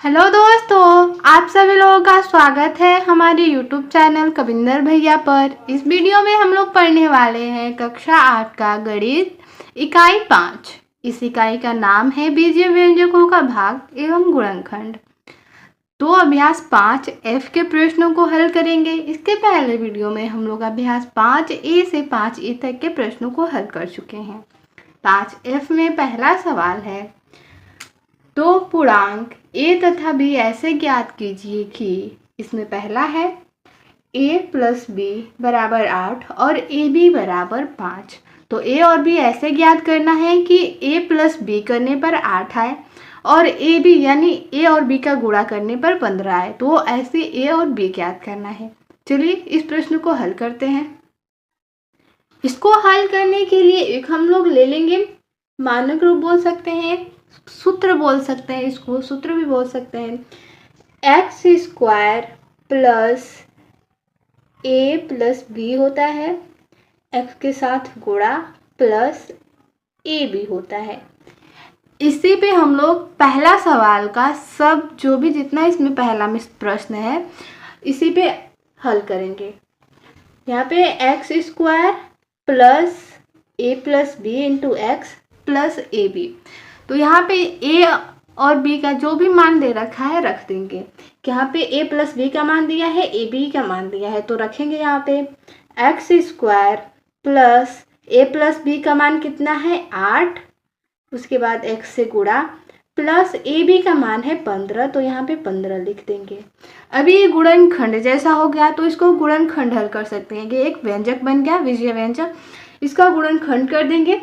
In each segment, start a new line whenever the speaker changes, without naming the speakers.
Hello दोस्तों, आप सभी लोगों का स्वागत है हमारे यूट्यूब चैनल कविंदर भैया पर। इस वीडियो में हम लोग पढ़ने वाले हैं कक्षा 8 का गणित इकाई 5। इस इकाई का नाम है बीजीय व्यंजकों का भाग एवं गुणनखंड। तो अभ्यास 5F के प्रश्नों को हल करेंगे। इसके पहले वीडियो में हम लोग अभ्यास 5A से 5E तक के प्रश्नों को हल कर चुके हैं। 5F में पहला सवाल है, तो पूर्णांक a तथा b ऐसे ज्ञात कीजिए कि इसमें पहला है a प्लस बी बराबर 8 और ए बी बराबर 5। तो a और b ऐसे ज्ञात करना है कि a प्लस बी करने पर 8 आए और ए बी यानी a और b का गुणा करने पर 15 आए। तो ऐसे a और b ज्ञात करना है। चलिए इस प्रश्न को हल करते हैं। इसको हल करने के लिए एक हम लोग ले लेंगे मानक रूप बोल सकते हैं, सूत्र बोल सकते हैं, इसको सूत्र भी बोल सकते हैं। X square plus A plus B होता है, एक्स के साथ गुणा प्लस ए बी होता है। इसी पे हम लोग पहला सवाल का सब जो भी जितना इसमें पहला में प्रश्न है इसी पे हल करेंगे। यहाँ पे x square plus A plus B into x plus A B. तो यहाँ पे a और b का जो भी मान दे रखा है रख देंगे। यहाँ पे a प्लस बी का मान दिया है, ए बी का मान दिया है, तो रखेंगे यहाँ पे x square plus A plus B का मान कितना है 8, उसके बाद x से गुणा प्लस ए बी का मान है 15, तो यहाँ पे 15 लिख देंगे। अभी ये गुणनखंड जैसा हो गया तो इसको गुणनखंड हल कर सकते हैं कि एक व्यंजक बन गया विजय व्यंजक, इसका गुणनखंड कर देंगे।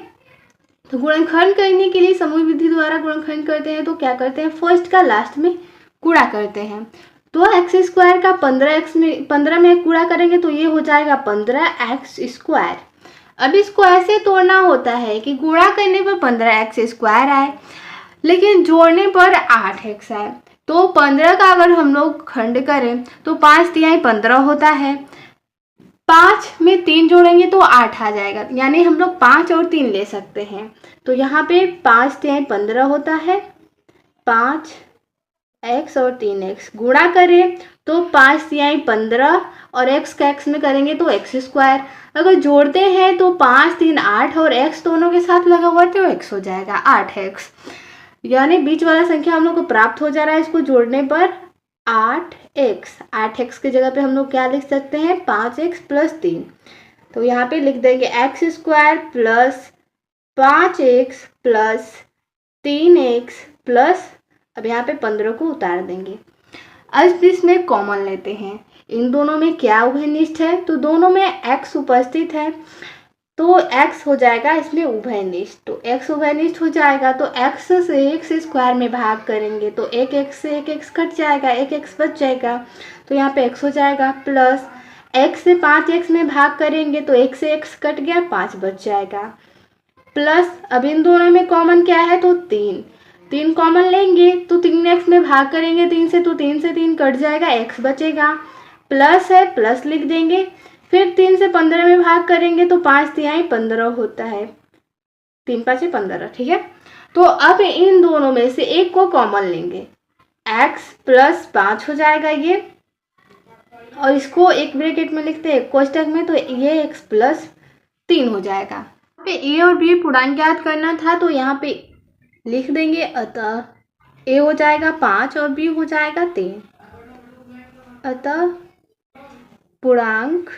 तो गुणनखंड करने के लिए समूह विधि द्वारा गुणनखंड करते हैं तो क्या करते हैं, फर्स्ट का लास्ट में गुणा करते हैं। तो एक्स स्क्वायर का 15 में गुणा करेंगे तो ये हो जाएगा 15x स्क्वायर। अब इसको ऐसे तोड़ना होता है कि गुणा करने पर 15x स्क्वायर आए लेकिन जोड़ने पर 8x आए। तो 15 का अगर हम लोग खंड करें तो 5 तिहाई 15 होता है, 5 में 3 जोड़ेंगे तो 8 आ जाएगा, यानी हम लोग 5 और 3 ले सकते हैं। तो यहाँ पे 5 तिहाई 15 होता है, 5x और 3x गुणा करें तो 5 तिहाई 15 और x का x में करेंगे तो x स्क्वायर। अगर जोड़ते हैं तो 5 3 8 और x दोनों के साथ लगा हुआ तो x हो जाएगा 8x, यानी बीच वाला संख्या हम लोग को प्राप्त हो जा रहा है। इसको जोड़ने पर 8x की जगह पे हम लोग क्या लिख सकते हैं 5x प्लस 3। तो यहाँ पे लिख देंगे x square plus 5x plus 3x plus, अब यहाँ पे 15 को उतार देंगे। अब इसमें कॉमन लेते हैं, इन दोनों में क्या उभयनिष्ठ है, तो दोनों में x उपस्थित है तो x हो जाएगा इसमें उभयनिष्ठ। तो x उभयनिष्ठ हो जाएगा तो x से x स्क्वायर में भाग करेंगे तो एक x से एक x कट जाएगा, एक x बच जाएगा, तो यहाँ पे x हो जाएगा प्लस x से 5x में भाग करेंगे तो एक से x कट गया, 5 बच जाएगा, प्लस अब इन दोनों में कॉमन क्या है तो 3 कॉमन लेंगे तो 3x में भाग करेंगे 3 से, तो 3 से 3 कट जाएगा, x बचेगा, प्लस है प्लस लिख देंगे, फिर 3 से 15 में भाग करेंगे तो 5 तिहाई 15 होता है, 3 5 15, ठीक है। तो अब इन दोनों में से एक को कॉमन लेंगे, x प्लस 5 हो जाएगा ये, और इसको एक ब्रैकेट में लिखते हैं कोष्टक में, तो ये x प्लस 3 हो जाएगा। यहाँ पे a और b पूर्णांक ज्ञात करना था तो यहाँ पे लिख देंगे, अतः a हो जाएगा 5 और b हो जाएगा 3, अतः पूर्णांक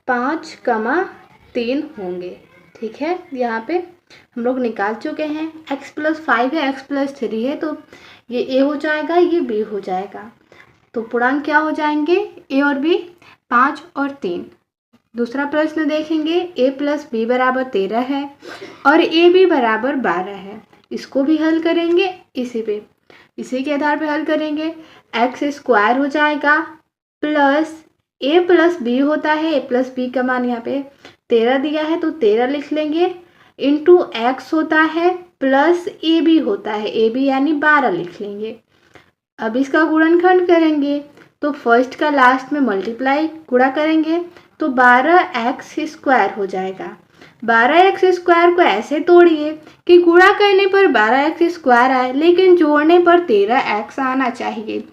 5,3 होंगे, ठीक है। यहाँ पे हम लोग निकाल चुके हैं, x प्लस 5 है, x प्लस 3 है, तो ये a हो जाएगा, ये b हो जाएगा। तो पूर्णांक क्या हो जाएंगे a और b, 5 और 3। दूसरा प्रश्न देखेंगे, a प्लस बी बराबर 13 है और ए बी बराबर 12 है। इसको भी हल करेंगे, इसी के आधार पर हल करेंगे। एक्स स्क्वायर हो जाएगा प्लस a प्लस बी होता है, a प्लस बी का मान यहाँ पे 13 दिया है तो 13 लिख लेंगे, इंटू एक्स होता है प्लस ए बी होता है, ए बी यानी 12 लिख लेंगे। अब इसका गुणनखंड करेंगे तो फर्स्ट का लास्ट में मल्टीप्लाई गुणा करेंगे तो 12x स्क्वायर हो जाएगा। 12x² को ऐसे तोड़िए कि गुणा करने पर 12x² आए लेकिन जोड़ने पर 13x आना चाहिए।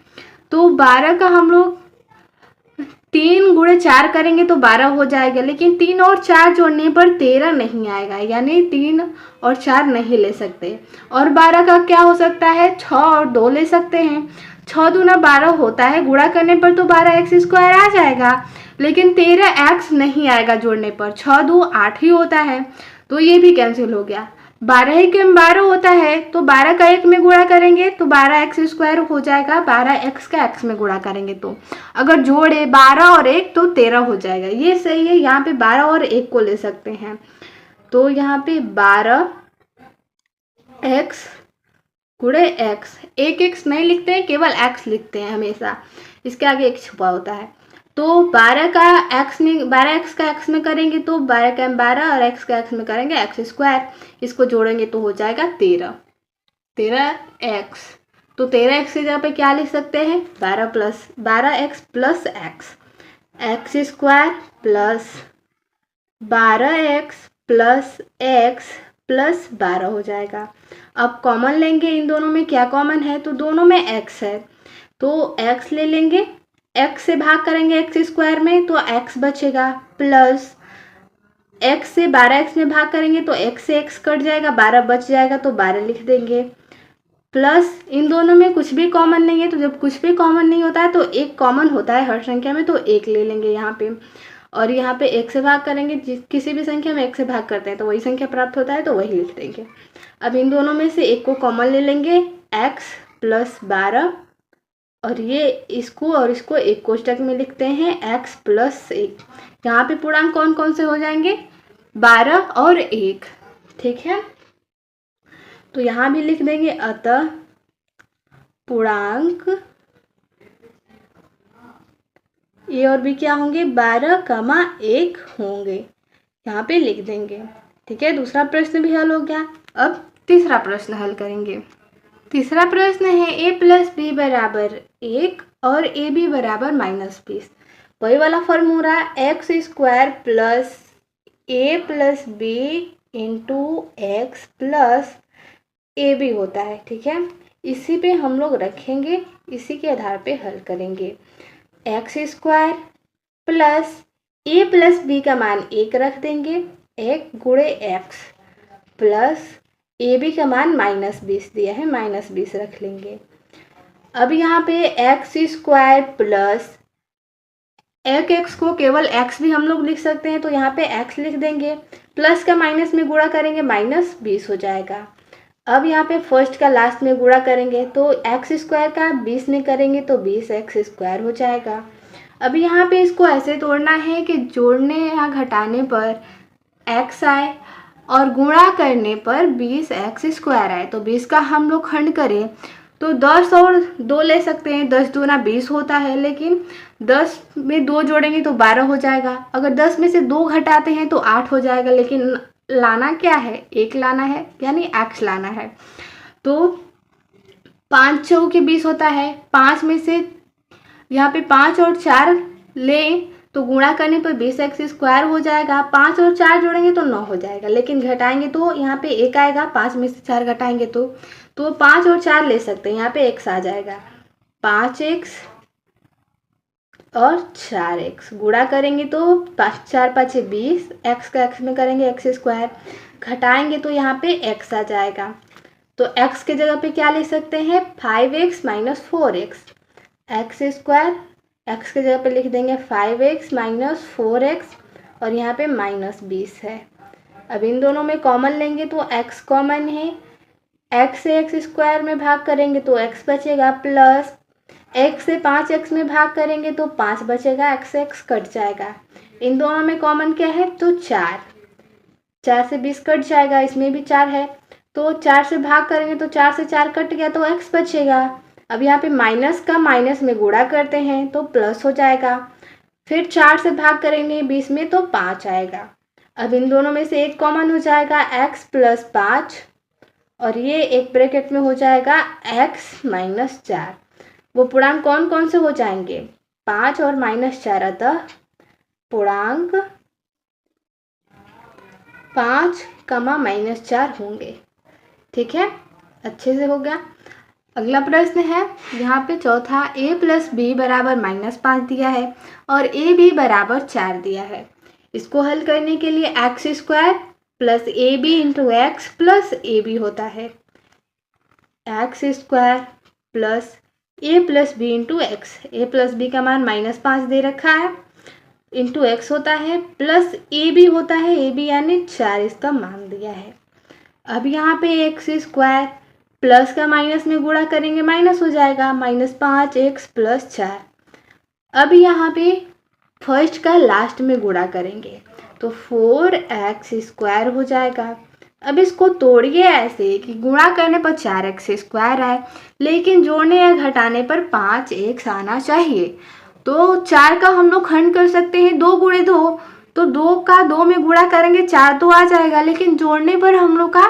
तो 12 का हम लोग 3 × 4 करेंगे तो 12 हो जाएगा, लेकिन 3 और 4 जोड़ने पर 13 नहीं आएगा, यानी 3 और 4 नहीं ले सकते। और 12 का क्या हो सकता है, 6 और 2 ले सकते हैं। 6 दूना 12 होता है, गुणा करने पर तो 12x² आ जाएगा, लेकिन 13x नहीं आएगा जोड़ने पर। 6 2 8 ही होता है, तो ये भी कैंसिल हो गया। 12 ही में 12 होता है, तो 12 का 1 में गुणा करेंगे तो 12x² हो जाएगा। 12x का x में गुणा करेंगे तो अगर जोड़े 12 और 1 तो 13 हो जाएगा। ये सही है, यहाँ पे 12 और 1 को ले सकते हैं। तो यहाँ पे 12x गुणे x, एक x नहीं लिखते हैं, केवल x लिखते हैं हमेशा, इसके आगे एक छुपा होता है। तो 12 का x में 12x का x में करेंगे तो 12 का 12 और x का x में करेंगे x², इसको जोड़ेंगे तो हो जाएगा 13x। तो 13x की जगह पे क्या लिख सकते हैं, 12x plus x² plus 12x plus x plus 12 हो जाएगा। अब कॉमन लेंगे, इन दोनों में क्या कॉमन है, तो दोनों में x है, तो x ले लेंगे, x से भाग करेंगे x² में तो x बचेगा, प्लस x से 12x में भाग करेंगे तो x से x कट जाएगा, 12 बच जाएगा तो 12 लिख देंगे, प्लस इन दोनों में कुछ भी कॉमन नहीं है, तो जब कुछ भी कॉमन नहीं होता है तो एक कॉमन होता है हर संख्या में, तो एक ले लेंगे यहाँ पे। और यहाँ पे 1 से भाग करेंगे, किसी भी संख्या में 1 से भाग करते हैं तो वही संख्या प्राप्त होता है, तो वही लिख देंगे। अब इन दोनों में से एक को कॉमन ले लेंगे, x प्लस 12, और ये इसको और इसको एक कोष्टक में लिखते हैं x प्लस 1। यहाँ पे पूर्णांक कौन कौन से हो जाएंगे, 12 और 1, ठीक है। तो यहाँ भी लिख देंगे, अतः पूर्णांक ए और बी क्या होंगे, 12,1 होंगे, यहाँ पे लिख देंगे, ठीक है। दूसरा प्रश्न भी हल हो गया। अब तीसरा प्रश्न हल करेंगे। तीसरा प्रश्न है a प्लस बी बराबर 1 और ए बी बराबर -20। वही वाला फॉर्मूला, x² plus a plus B into x plus A B होता है, ठीक है। इसी पे हम लोग रखेंगे, इसी के आधार पे हल करेंगे। x² plus a plus B का मान 1 रख देंगे, 1 गुणे x प्लस ए बी का मान -20 दिया है, -20 रख लेंगे। अब यहाँ पे x² प्लस x को केवल x भी हम लोग लिख सकते हैं, तो यहाँ पे x लिख देंगे, प्लस का माइनस में गुणा करेंगे -20 हो जाएगा। अब यहाँ पे फर्स्ट का लास्ट में गुणा करेंगे तो x² का 20 में करेंगे तो 20x² हो जाएगा। अब यहाँ पे इसको ऐसे तोड़ना है कि जोड़ने या घटाने पर x आए और गुणा करने पर 20x² आए। तो 20 का हम लोग खंड करें तो 10 और 2 ले सकते हैं, 10 दूना 20 होता है, लेकिन 10 में 2 जोड़ेंगे तो 12 हो जाएगा। अगर 10 में से 2 घटाते हैं तो 8 हो जाएगा, लेकिन लाना क्या है, 1 लाना है, यानी x लाना है। तो 5 चौके 20 होता है, 5 में से यहाँ पे 5 और 4 लें तो गुणा करने पर 20x² हो जाएगा। 5 और 4 जोड़ेंगे तो 9 हो जाएगा, लेकिन घटाएंगे तो यहाँ पे 1 आएगा, 5 में से 4 घटाएंगे तो 5 और 4 ले सकते हैं, यहाँ पे x आ जाएगा। 5x और 4x गुणा करेंगे तो 5 4 5 20, x का x में करेंगे x², घटाएंगे तो यहाँ पे x आ जाएगा। तो x के जगह पे क्या ले सकते हैं, 5x - 4x, x² x के जगह पे लिख देंगे 5x - 4x, और यहाँ पे -20 है। अब इन दोनों में कॉमन लेंगे तो x कॉमन है, x से x² में भाग करेंगे तो x बचेगा, प्लस x से 5x में भाग करेंगे तो 5 बचेगा, x कट जाएगा। इन दोनों में कॉमन क्या है, तो 4 से 20 कट जाएगा, इसमें भी 4 है, तो 4 से भाग करेंगे तो 4 से 4 कट गया तो x बचेगा। अब यहाँ पे माइनस का माइनस में गुणा करते हैं तो प्लस हो जाएगा, फिर 4 से भाग करेंगे 20 में तो 5 आएगा। अब इन दोनों में से एक कॉमन हो जाएगा, x प्लस 5, और ये एक ब्रैकेट में हो जाएगा x - 4। वो पूर्णांक कौन कौन से हो जाएंगे, 5 और -4, अतः पूर्णांक 5 कमा -4 होंगे। ठीक है, अच्छे से हो गया। अगला प्रश्न है यहाँ पे चौथा, a + b बराबर -5 दिया है और a b बराबर 4 दिया है। इसको हल करने के लिए x² + ab × x + ab होता है। x² + a + b × x, a + b का मान -5 दे रखा है, इंटू x होता है, प्लस ab होता है, ab यानी 4 इसका मान दिया है। अब यहाँ पे x² प्लस का माइनस में गुणा करेंगे माइनस हो जाएगा, -5x + 4। अब यहाँ पे फर्स्ट का लास्ट में गुणा करेंगे तो 4x² हो जाएगा। अब इसको तोड़िए ऐसे कि गुणा करने पर 4x² आए, लेकिन जोड़ने या घटाने पर 5x आना चाहिए। तो 4 का हम लोग खंड कर सकते हैं 2 × 2, तो 2 का 2 में गुणा करेंगे 4 तो आ जाएगा, लेकिन जोड़ने पर हम लोग का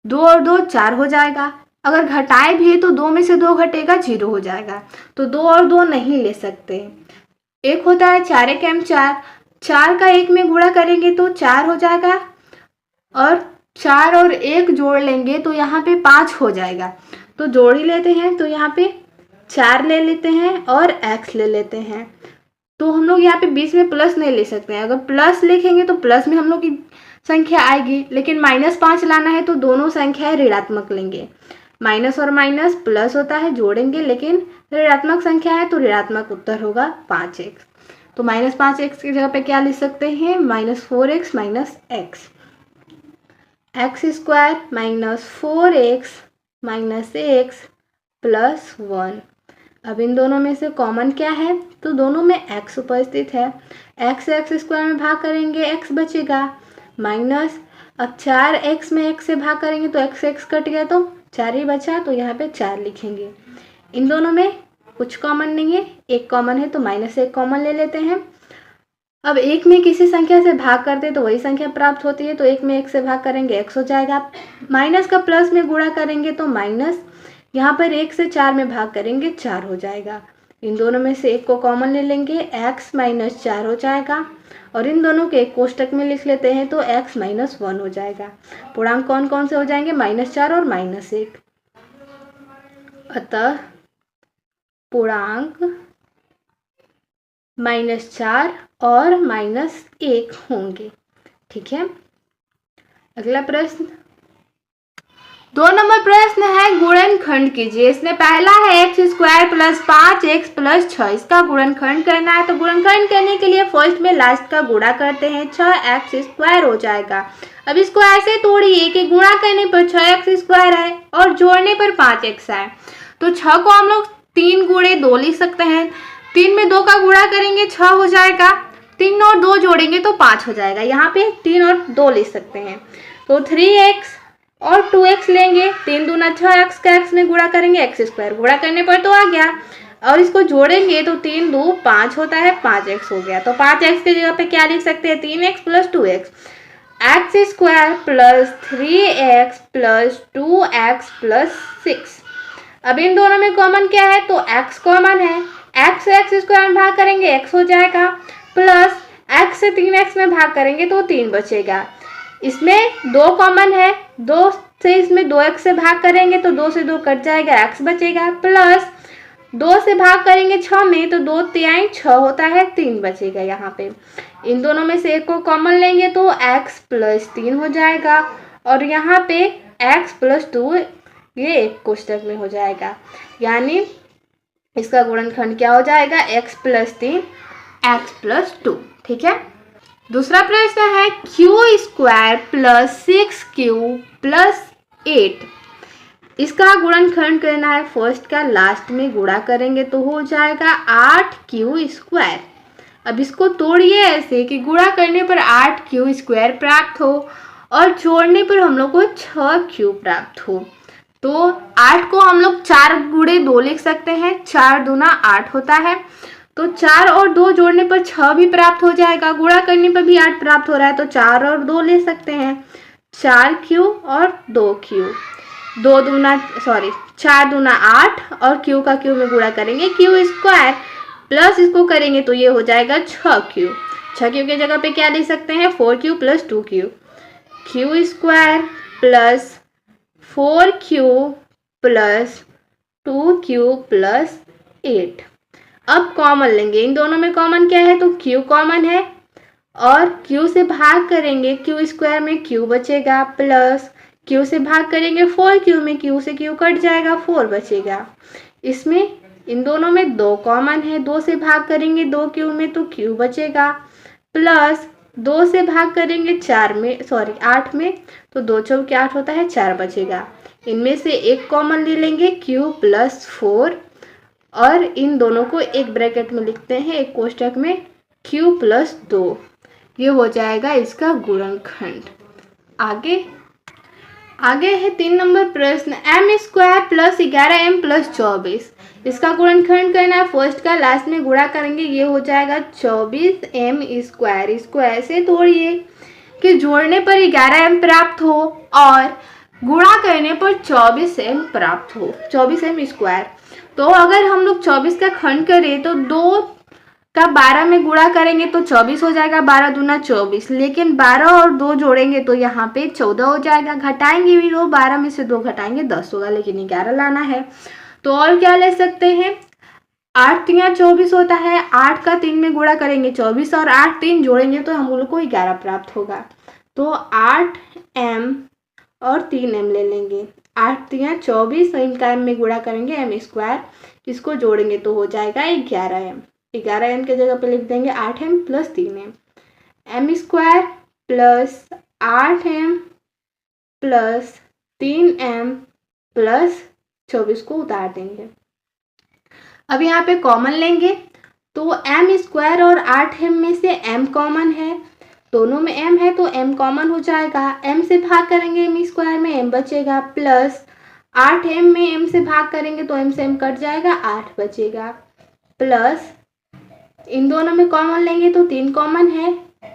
2 और 2 4 हो जाएगा। अगर घटाए भी तो 2 में से 2 घटेगा 0 हो जाएगा, तो 2 और 2 नहीं ले सकते। एक होता है 4 × 1 = 4, 4 का 1 में गुणा करेंगे तो 4 हो जाएगा, और 4 और 1 जोड़ लेंगे तो यहाँ पे 5 हो जाएगा। तो जोड़ ही लेते हैं, तो यहाँ पे 4 ले लेते हैं और x ले लेते हैं। तो हम लोग यहाँ पे बीच में प्लस नहीं ले सकते हैं, अगर प्लस लिखेंगे तो प्लस में हम लोग की संख्या आएगी, लेकिन -5 लाना है तो दोनों संख्याएं ऋणात्मक लेंगे। माइनस और माइनस प्लस होता है, जोड़ेंगे, लेकिन ऋणात्मक संख्या है तो ऋणात्मक उत्तर होगा 5x। तो -5x की जगह पे क्या लिख सकते हैं, -4x - x, x² - 4x - x + 1। अब इन दोनों में से कॉमन क्या है, तो दोनों में x उपस्थित है। x² में भाग करेंगे x बचेगा, माइनस, अब 4x में x से भाग करेंगे तो x कट गया तो 4 ही बचा, तो यहाँ पे 4 लिखेंगे। इन दोनों में कुछ कॉमन नहीं है, एक कॉमन है तो -1 कॉमन ले लेते हैं। अब 1 में किसी संख्या से भाग करते तो वही संख्या प्राप्त होती है, तो 1 में 1 से भाग करेंगे x हो जाएगा, माइनस का प्लस में गुणा करेंगे तो माइनस, यहाँ पर 1 से 4 में भाग करेंगे 4 हो जाएगा। इन दोनों में से एक को कॉमन ले लेंगे, x - 4 हो जाएगा, और इन दोनों के एक कोष्टक में लिख लेते हैं तो x - 1 हो जाएगा। पूर्णांक कौन कौन से हो जाएंगे, -4 और -1। अतः पूर्णांक -4 और -1 होंगे। ठीक है, अगला प्रश्न 2 नंबर प्रश्न है, गुणनखंड कीजिए। इसमें पहला है x² + 5x + 6, इसका गुणनखंड करना है। तो गुणनखंड करने के लिए फर्स्ट में लास्ट का गुणा करते हैं, 6x² हो जाएगा। अब इसको ऐसे तोड़िए कि गुणा करने पर 6x² आए और जोड़ने पर 5x आए। तो 6 को हम लोग 3 × 2 लिख सकते हैं, 3 में 2 का गुणा करेंगे 6 हो जाएगा, 3 और 2 जोड़ेंगे तो 5 हो जाएगा। यहाँ पे 3 और 2 लिख सकते हैं, तो 3x और 2x लेंगे, 3 दूना 6x का x में गुणा करेंगे, x² गुणा करने पर तो आ गया, और इसको जोड़ेंगे तो 3 2 5 होता है, 5x हो गया। तो 5x की जगह पे क्या लिख सकते हैं, 3x + 2x, x² + 3x + 2x + 6। अब इन दोनों में कॉमन क्या है, तो x कॉमन है, x से x² में भाग करेंगे x हो जाएगा, प्लस x से 3x में भाग करेंगे तो 3 बचेगा। इसमें 2 कॉमन है, 2 से इसमें 2x से भाग करेंगे तो 2 से 2 कट जाएगा, x बचेगा, प्लस 2 से भाग करेंगे 6 में तो 2 तिहाई 6 होता है, 3 बचेगा। यहाँ पे इन दोनों में से एक को कॉमन लेंगे तो x + 3 हो जाएगा, और यहाँ पे x + 2 ये एक कोष्टक में हो जाएगा, यानी इसका गुणनखंड क्या हो जाएगा, x + 3 x + 2। ठीक है, दूसरा प्रश्न है q² + 6q + 8, इसका गुणनखंड करना है। फर्स्ट का लास्ट में गुणा करेंगे तो हो जाएगा 8q²। अब इसको तोड़िए ऐसे कि गुणा करने पर 8q² प्राप्त हो और जोड़ने पर हम लोग को 6q प्राप्त हो। तो 8 को हम लोग 4 × 2 लिख सकते हैं, 4 दूना 8 होता है, तो 4 और 2 जोड़ने पर 6 भी प्राप्त हो जाएगा, गुणा करने पर भी 8 प्राप्त हो रहा है, तो 4 और 2 ले सकते हैं, 4q और 2q, 4 दूना 8 और q का q में गुणा करेंगे q² प्लस इसको करेंगे तो ये हो जाएगा 6q, 6 क्यू की जगह पे क्या लिख सकते हैं 4q plus 2q, Q square plus 4q plus 2q plus 8। अब कॉमन लेंगे, इन दोनों में कॉमन क्या है तो q कॉमन है और q से भाग करेंगे q स्क्वायर में q बचेगा प्लस q से भाग करेंगे 4q में q से q कट जाएगा 4 बचेगा। इसमें इन दोनों में 2 कॉमन है, 2 से भाग करेंगे 2q में तो q बचेगा प्लस 2 से भाग करेंगे 8 में तो 2 चौके 8 होता है 4 बचेगा। इनमें से एक कॉमन ले लेंगे q प्लस 4 और इन दोनों को एक ब्रैकेट में लिखते हैं एक कोष्ठक में q प्लस 2। ये हो जाएगा इसका गुणनखंड। आगे है 3 नंबर प्रश्न, M square plus 11m plus 24, इसका गुणनखंड करना है। फर्स्ट का लास्ट में गुणा करेंगे, ये हो जाएगा 24m स्क्वायर। इसको ऐसे तोड़िए कि जोड़ने पर 11m प्राप्त हो और गुणा करने पर 24m प्राप्त हो, 24m स्क्वायर। तो अगर हम लोग 24 का खंड करें तो 2 का 12 में गुणा करेंगे तो 24 हो जाएगा, 12 दूना 24। लेकिन 12 और 2 जोड़ेंगे तो यहाँ पे 14 हो जाएगा। घटाएंगे भी 2, 12 में से 2 घटाएंगे 10 होगा, लेकिन 11 लाना है। तो और क्या ले सकते हैं, 8 3 24 होता है, 8 का 3 में गुणा करेंगे 24 और 8 3 जोड़ेंगे तो हम लोग को 11 प्राप्त होगा। तो 8m और 3m ले लेंगे, 8 3 24 और इनका m में गुणा करेंगे m स्क्वायर, इसको जोड़ेंगे तो हो जाएगा 11m। 11m की जगह पे लिख देंगे 8m plus 3m, m square plus 8m plus 3m plus 24 को उतार देंगे। अब यहाँ पे कॉमन लेंगे तो m स्क्वायर और 8m में से m कॉमन है, दोनों में m है तो m कॉमन हो जाएगा। m से भाग करेंगे m स्क्वायर में m बचेगा प्लस 8m में m से भाग करेंगे तो m से m कट जाएगा 8 बचेगा प्लस इन दोनों में कॉमन लेंगे तो 3 कॉमन है,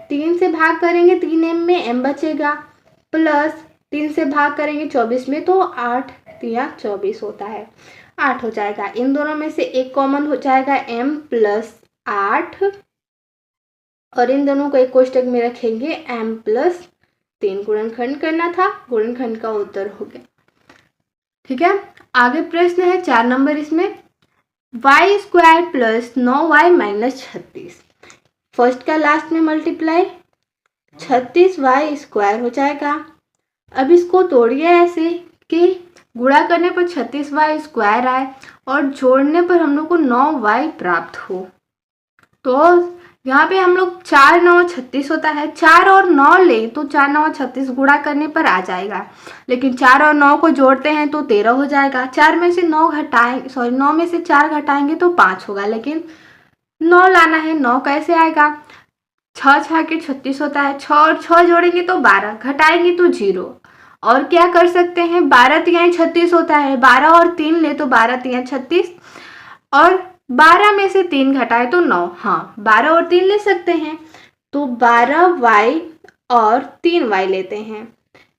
3 से भाग करेंगे 3m में m बचेगा प्लस 3 से भाग करेंगे 24 में तो 8 3 24 होता है, 8 हो जाएगा। इन दोनों में से एक कॉमन हो जाएगा m प्लस 8 और इन दोनों को एक कोष्टक में रखेंगे m प्लस 3। गुणनखंड करना था, गुणनखंड का उत्तर हो गया। ठीक है, आगे प्रश्न है 4 नंबर, इसमें y square plus 9y minus 36, first का लास्ट में मल्टीप्लाई 36y स्क्वायर हो जाएगा। अब इसको तोड़िए ऐसे कि गुणा करने पर 36y स्क्वायर आए और जोड़ने पर हम लोग को 9y प्राप्त हो। तो यहाँ पे हम लोग 4 9 36 होता है, 4 और 9 ले तो 4 9 36 गुणा करने पर आ जाएगा, लेकिन 4 और 9 को जोड़ते हैं तो 13 हो जाएगा। 4 में से 9 में से 4 घटाएंगे तो 5 होगा, लेकिन 9 लाना है, 9 कैसे आएगा, 6 6 के 36 होता है, 6 और 6 जोड़ेंगे तो 12, घटाएंगे तो 0। और क्या कर सकते हैं, 12 3 36 होता है, 12 और 3 ले तो 12 3 36 और 12 में से 3 घटाए तो 9, हाँ 12 और 3 ले सकते हैं। तो 12y और 3y लेते हैं,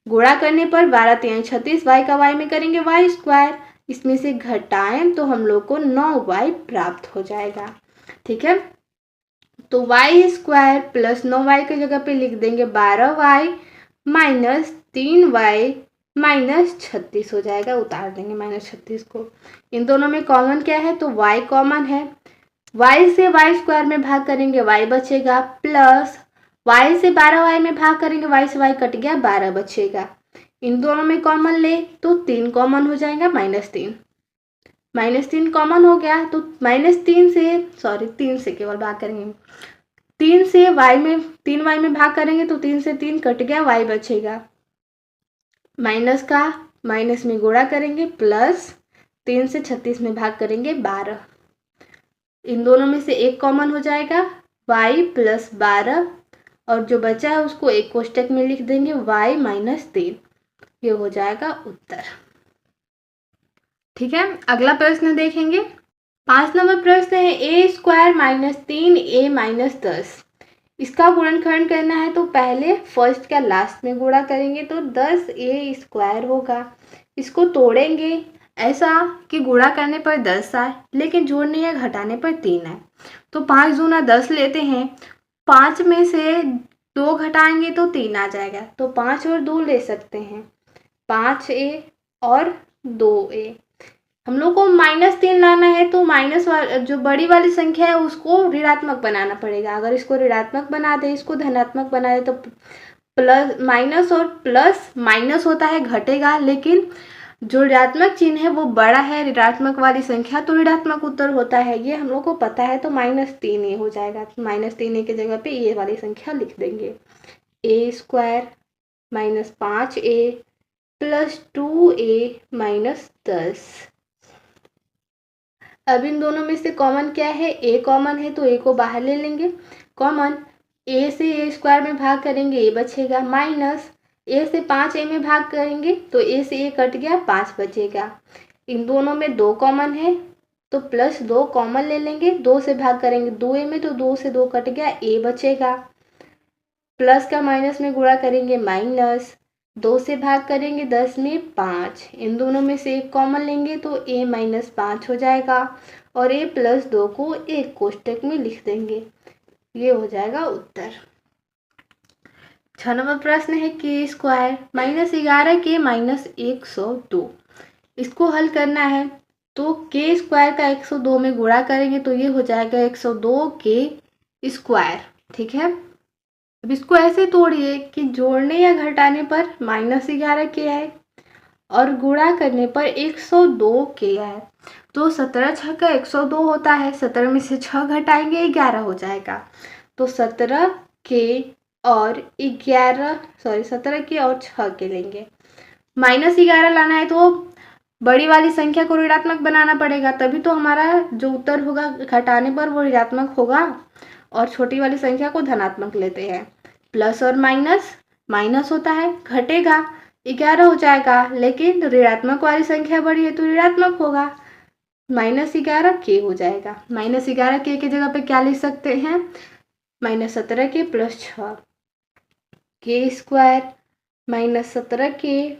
गुणा करने पर 12 3 36, y का y में करेंगे y स्क्वायर, इसमें से घटाएं तो हम लोग को 9y प्राप्त हो जाएगा। ठीक है, तो y स्क्वायर प्लस 9y की जगह पे लिख देंगे 12y माइनस 3y माइनस 36 हो जाएगा, उतार देंगे माइनस 36 को। इन दोनों में कॉमन क्या है तो y कॉमन है, y से y स्क्वायर में भाग करेंगे y बचेगा प्लस y से 12y में भाग करेंगे y से y कट गया 12 बचेगा। इन दोनों में कॉमन ले तो 3 कॉमन हो जाएगा, माइनस 3 कॉमन हो गया तो तीन से केवल भाग करेंगे, 3 से y में भाग करेंगे तो 3 से 3 कट गया, y बचेगा। माइनस का माइनस में गुणा करेंगे प्लस 3 से 36 में भाग करेंगे 12, इन दोनों में से एक कॉमन हो जाएगा y प्लस 12 और जो बचा है उसको एक कोष्टक में लिख देंगे y माइनस 3, ये हो जाएगा उत्तर। ठीक है, अगला प्रश्न देखेंगे 5 नंबर प्रश्न है a square minus 3a minus 10, इसका गुणनखंड करना है। तो पहले फर्स्ट का लास्ट में गुणा करेंगे तो 10a स्क्वायर होगा, इसको तोड़ेंगे ऐसा कि गुणा करने पर 10 आए लेकिन जोड़ने या घटाने पर 3 आए। तो 5 दूना 10 लेते हैं 5 में से 2 घटाएंगे तो 3 आ जाएगा, तो 5 और 2 ले सकते हैं, 5a और 2a। हम लोग को -3 लाना है तो जो बड़ी वाली संख्या है उसको ऋणात्मक बनाना पड़ेगा। अगर इसको ऋणात्मक बना दे, इसको धनात्मक बना दे तो प्लस माइनस और प्लस माइनस होता है घटेगा, लेकिन जो ऋणात्मक चिन्ह है वो बड़ा है ऋणात्मक वाली संख्या, तो ऋणात्मक उत्तर होता है, ये हम लोग को पता है। तो -3a हो जाएगा, -3a की जगह पे ये वाली संख्या लिख देंगे, a² -5a + 2a - 10। अब इन दोनों में से कॉमन क्या है, a कॉमन है तो a को बाहर ले लेंगे, कॉमन a से a² में भाग करेंगे a बचेगा, माइनस a से 5a में भाग करेंगे तो a से a कट गया, 5 बचेगा। इन दोनों में 2 कॉमन है तो +2 कॉमन ले लेंगे, 2 से भाग करेंगे 2a में तो 2 से 2 कट गया, a बचेगा। प्लस का माइनस में गुणा करेंगे माइनस, 2 से भाग करेंगे 10 में 5, इन दोनों में से एक कॉमन लेंगे तो a - 5 हो जाएगा और a + 2 को एक कोष्टक में लिख देंगे, ये हो जाएगा उत्तर। 6 नंबर प्रश्न है k² -11k - 102। इसको हल करना है तो k² का 102 में गुणा करेंगे तो ये हो जाएगा 102k², ठीक है। अब इसको ऐसे तोड़िए कि जोड़ने या घटाने पर -11k आए और गुणा करने पर 102k आए, तो 17 6 का 102 होता है, 17 में से 6 घटाएंगे 11 हो जाएगा, तो 17k और 6 के लेंगे। -11 लाना है तो बड़ी वाली संख्या को ऋणात्मक बनाना पड़ेगा, तभी तो हमारा जो उत्तर होगा घटाने पर वो ऋणात्मक होगा, और छोटी वाली संख्या को धनात्मक लेते हैं। प्लस और माइनस, माइनस होता है घटेगा, 11 हो जाएगा, लेकिन ऋणात्मक वाली संख्या बड़ी है तो ऋणात्मक होगा, -11k हो जाएगा। -11k की जगह पे क्या लिख सकते हैं, -17k + 6 k² -17k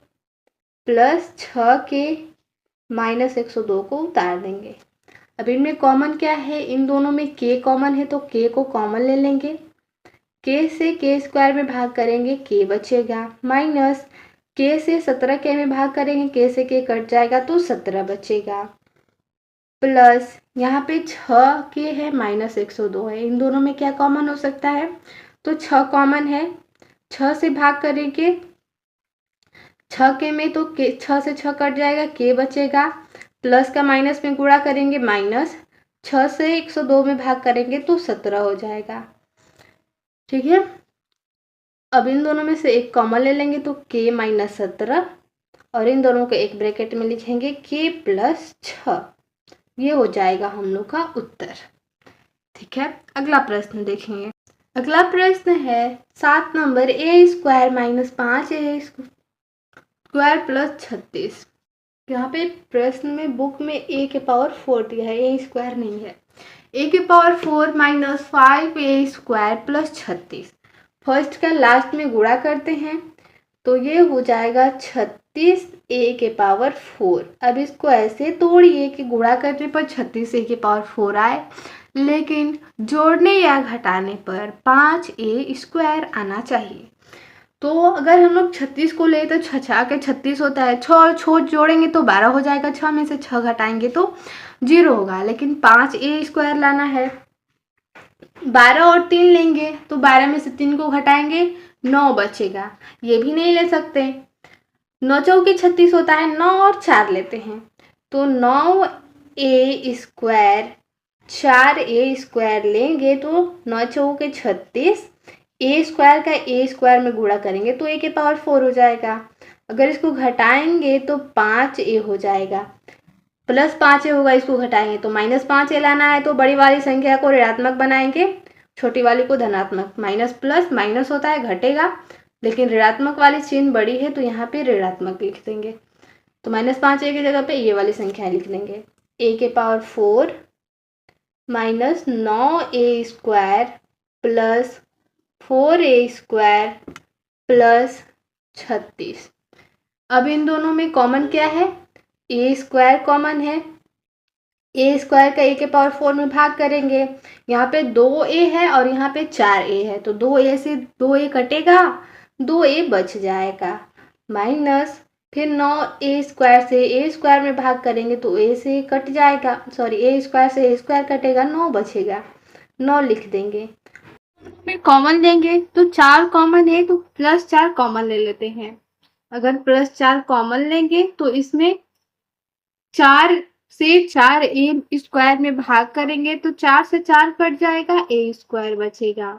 + 6k -102 को उतार देंगे। अब इनमें कॉमन क्या है, इन दोनों में k कॉमन है तो k को कॉमन ले लेंगे, k से k² में भाग करेंगे k बचेगा, माइनस k से 17k में भाग करेंगे k से k कट जाएगा तो 17 बचेगा, प्लस यहाँ पे 6k है -102 है, इन दोनों में क्या कॉमन हो सकता है, तो 6 कॉमन है, 6 से भाग करेंगे 6k में तो 6 से 6 कट जाएगा, k बचेगा, प्लस का माइनस में गुणा करेंगे माइनस, 6 से 102 में भाग करेंगे तो 17 हो जाएगा, ठीक है। अब इन दोनों में से एक कॉमन ले लेंगे तो k - 17 और इन दोनों को एक ब्रैकेट में लिखेंगे k + 6, ये हो जाएगा हम लोग का उत्तर, ठीक है। अगला प्रश्न देखेंगे। अगला प्रश्न है 7 नंबर, a² -5a² + 36। यहाँ पे प्रश्न में बुक में a⁴ दिया है, a² नहीं है। a⁴ -5a² + 36, फर्स्ट का लास्ट में गुणा करते हैं तो ये हो जाएगा 36a⁴। अब इसको ऐसे तोड़िए कि गुणा करने पर 36a⁴ आए, लेकिन जोड़ने या घटाने पर 5a² आना चाहिए। तो अगर हम लोग 36 को ले तो 6 के 36 होता है, 6 और 6 जोड़ेंगे तो 12 हो जाएगा, 6 में से 6 घटाएंगे तो 0 होगा, लेकिन 5a² लाना है। 12 और 3 लेंगे तो 12 में से 3 को घटाएंगे 9 बचेगा, ये भी नहीं ले सकते, 9 चौके 36 होता है, 9 और 4 लेते हैं तो 9a², 4a² लेंगे तो 9 चौके 36, a² का a² में गुणा करेंगे तो a⁴ हो जाएगा। अगर इसको घटाएंगे तो 5a हो जाएगा, प्लस 5a होगा, इसको घटाएंगे तो -5a लाना है, तो बड़ी वाली संख्या को ऋणात्मक बनाएंगे, छोटी वाली को धनात्मक, माइनस प्लस माइनस होता है घटेगा, लेकिन ऋणात्मक वाली चिन्ह बड़ी है तो यहाँ पे ऋणात्मक लिख देंगे, तो -5a की जगह पे ये वाली संख्या लिख देंगे, a⁴ -9a² + 4a² + 36। अब इन दोनों में कॉमन क्या है, a² कॉमन है, ए स्क्वायर का ए के पावर 4 में भाग करेंगे। यहाँ पे 2a है और यहाँ पे 4a है, तो 2a से 2a कटेगा, 2a बच जाएगा, माइनस फिर 9a स्क्वायर से a स्क्वायर में भाग करेंगे तो a से कट जाएगा, सॉरी a स्क्वायर से a स्क्वायर कटेगा, 9 बचेगा, 9 लिख देंगे। फिर कॉमन लेंगे तो 4 कॉमन है तो +4 कॉमन ले लेते हैं। अगर +4 कॉमन लेंगे तो इसमें 4 से 4a स्क्वायर में भाग करेंगे तो 4 से 4 कट जाएगा, a स्क्वायर बचेगा।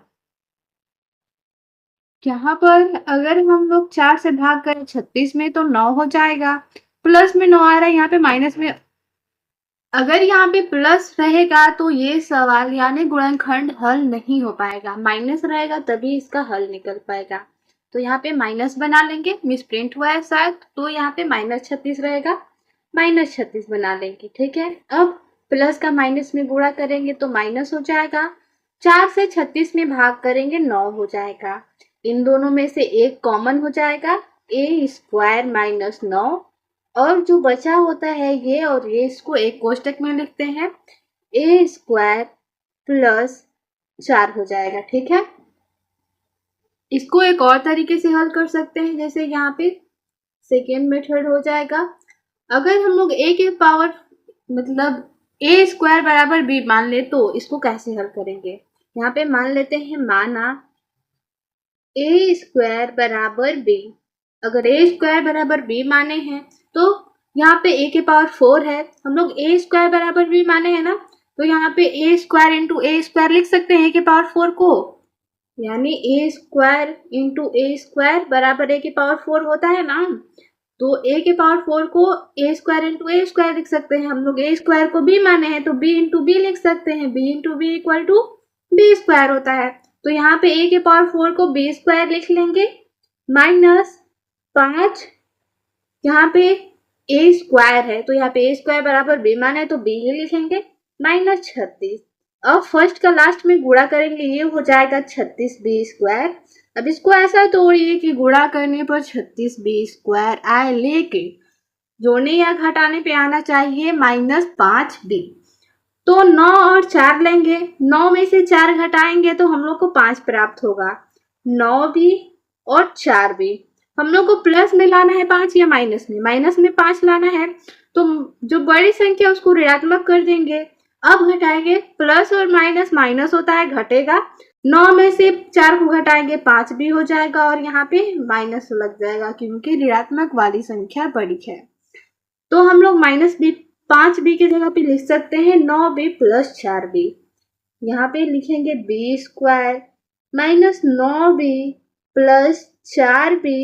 यहाँ पर अगर हम लोग 4 से भाग करें 36 में तो 9 हो जाएगा, प्लस में 9 आ रहा है, यहाँ पे माइनस में, अगर यहाँ पे प्लस रहेगा तो ये सवाल यानी गुणनखंड हल नहीं हो पाएगा, माइनस रहेगा तभी इसका हल निकल पाएगा। तो यहाँ पे माइनस बना लेंगे, मिस प्रिंट हुआ है शायद, तो यहाँ पे -36 रहेगा, -36 बना लेंगे, ठीक है। अब प्लस का माइनस में गुणा करेंगे तो माइनस हो जाएगा, 4 से 36 में भाग करेंगे 9 हो जाएगा, इन दोनों में से एक कॉमन हो जाएगा, a स्क्वायर माइनस 9, और जो बचा होता है ये और ये, इसको एक कोष्टक में लिखते हैं, a स्क्वायर प्लस 4 हो जाएगा, ठीक है। इसको एक और तरीके से हल कर सकते हैं, जैसे यहाँ पे सेकेंड मेथड हो जाएगा। अगर हम लोग a के पावर मतलब a स्क्वायर बराबर b मान ले तो इसको कैसे हल करेंगे। यहाँ पे मान लेते हैं, माना a स्क्वायर बराबर b, अगर a स्क्वायर बराबर b माने हैं तो यहाँ पे a के पावर 4 है, हम लोग a स्क्वायर बराबर b माने हैं ना, तो यहाँ पे a square into a square लिख सकते हैं a के पावर 4 को, यानी a square into a square बराबर a के पावर 4 होता है ना, तो a के पावर 4 को a square into a square लिख सकते हैं। हम लोग a स्क्वायर को b माने हैं तो b इंटू b लिख सकते हैं, b into b equal to b square होता है। तो यहाँ पे a के पावर 4 को b स्क्वायर लिख लेंगे, -5, यहाँ पे a स्क्वायर है तो यहाँ पे a स्क्वायर बराबर b माने तो b ही लिखेंगे, -36। अब फर्स्ट का लास्ट में गुणा करेंगे, ये हो जाएगा 36b स्क्वायर। अब इसको ऐसा तोड़िए कि गुणा करने पर 36b स्क्वायर आए, लेकिन जोड़ने या घटाने पे आना चाहिए -5b। तो 9 और 4 लेंगे, 9 में से 4 घटाएंगे तो हम लोग को 5 प्राप्त होगा, 9b और 4b। हम लोग को प्लस में लाना है 5 या माइनस में 5 लाना है, तो जो बड़ी संख्या उसको ऋणात्मक कर देंगे। अब घटाएंगे, प्लस और माइनस, माइनस होता है घटेगा, 9 में से 4 को घटाएंगे 5 भी हो जाएगा और यहाँ पे माइनस लग जाएगा क्योंकि ऋणात्मक वाली संख्या बड़ी है। तो हम लोग -b 5b की जगह पे लिख सकते हैं 9b प्लस 4b। यहाँ पे लिखेंगे b square minus 9b plus 4b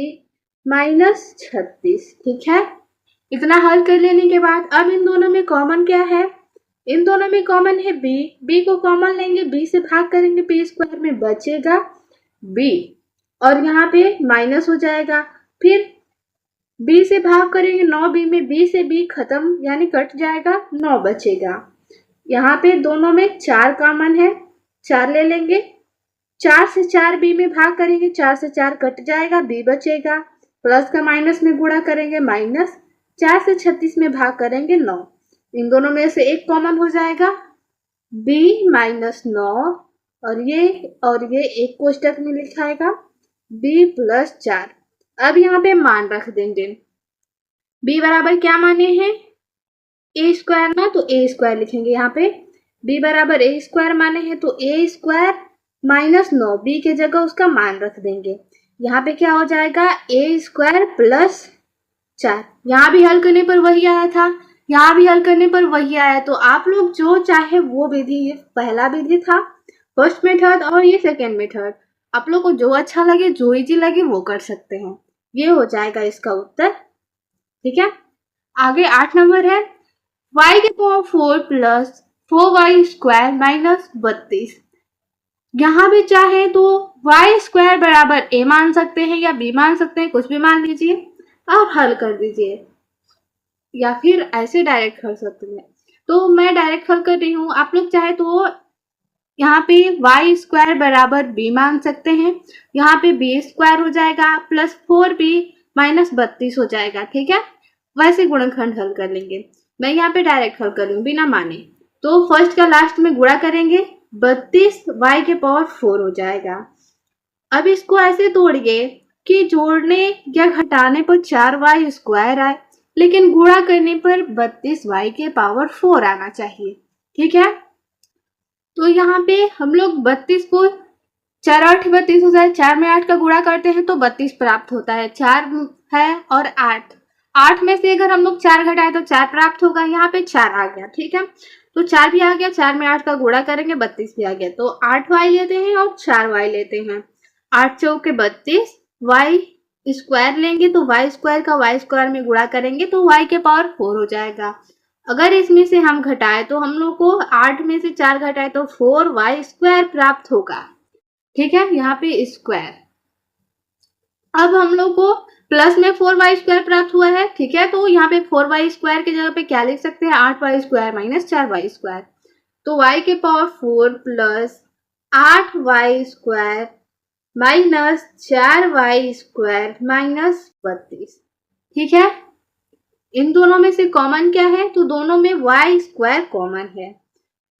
minus 36, ठीक है। इतना हल कर लेने के बाद अब इन दोनों में कॉमन क्या है, इन दोनों में कॉमन है b को कॉमन लेंगे, b से भाग करेंगे, b स्क्वायर में बचेगा b और यहाँ पे माइनस हो जाएगा, फिर b से भाग करेंगे 9b में, b से b खत्म यानी कट जाएगा, 9 बचेगा। यहाँ पे दोनों में 4 कॉमन है, 4 ले लेंगे, 4 से 4 b में भाग करेंगे, 4 से 4 कट जाएगा, b बचेगा, प्लस का माइनस में गुणा करेंगे माइनस, 4 से 36 में भाग करेंगे 9, इन दोनों में से एक कॉमन हो जाएगा b माइनस 9 और ये एक कोष्टक में लिखाएगा b प्लस 4। अब यहाँ पे मान रख देंगे, b बराबर क्या माने हैं a स्क्वायर ना, तो a स्क्वायर लिखेंगे, यहाँ पे b बराबर a स्क्वायर माने हैं तो a स्क्वायर माइनस 9, b के जगह उसका मान रख देंगे, यहाँ पे क्या हो जाएगा a स्क्वायर प्लस 4। यहाँ भी हल करने पर वही आया था, यहाँ भी हल करने पर वही आया, तो आप लोग जो चाहे वो विधि, ये पहला विधि था फर्स्ट मेथड और ये सेकेंड मेथड, आप लोग को जो अच्छा लगे, जो इजी लगे वो कर सकते हैं। ये हो जाएगा इसका उत्तर, ठीक है। आगे 8 नंबर है y के power 4 plus 4y square minus 32। यहाँ भी चाहे तो y स्क्वायर बराबर a मान सकते हैं या b मान सकते हैं, कुछ भी मान लीजिए और हल कर दीजिए, या फिर ऐसे डायरेक्ट कर सकते हैं। तो मैं डायरेक्ट हल कर रही हूँ, आप लोग चाहे तो यहाँ पे y स्क्वायर बराबर b मान सकते हैं, यहाँ पे b स्क्वायर हो जाएगा प्लस 4b माइनस 32 हो जाएगा, ठीक है। वैसे गुणनखंड हल कर लेंगे, मैं यहाँ पे डायरेक्ट हल कर लूँ बिना माने। तो फर्स्ट का लास्ट में गुणा करेंगे 32y के पावर 4 हो जाएगा। अब इसको ऐसे तोड़िए कि जोड़ने या घटाने पर 4y स्क्वायर आए, लेकिन गुणा करने पर 32y के पावर 4 आना चाहिए। ठीक है, तो यहाँ पे हम लोग 32 को 4 8 32 हो जाए, 4 में 8 का गुणा करते हैं तो 32 प्राप्त होता है। 4 है और 8 में से अगर हम लोग 4 घटाए तो 4 प्राप्त होगा। यहाँ पे 4 आ गया। ठीक है, तो 4 भी आ गया, 4 में 8 का गुणा करेंगे 32 भी आ गया। तो 8y लेते हैं और 4y लेते हैं। 8 चौके 32, y स्क्वायर लेंगे तो y स्क्वायर का y स्क्वायर में गुणा करेंगे तो y के पावर 4 हो जाएगा। अगर इसमें से हम घटाए तो हम लोग को 8 में से 4 घटाए तो 4y स्क्वायर प्राप्त होगा। ठीक है, यहाँ पे स्क्वायर। अब हम लोग को प्लस में 4y स्क्वायर प्राप्त हुआ है। ठीक है, तो यहाँ पे 4y स्क्वायर की जगह पे क्या लिख सकते हैं, 8y square minus 4y square. तो y के power 4 plus 8y square minus 4y square minus 32। ठीक है, इन दोनों में से कॉमन क्या है, तो दोनों में y स्क्वायर कॉमन है।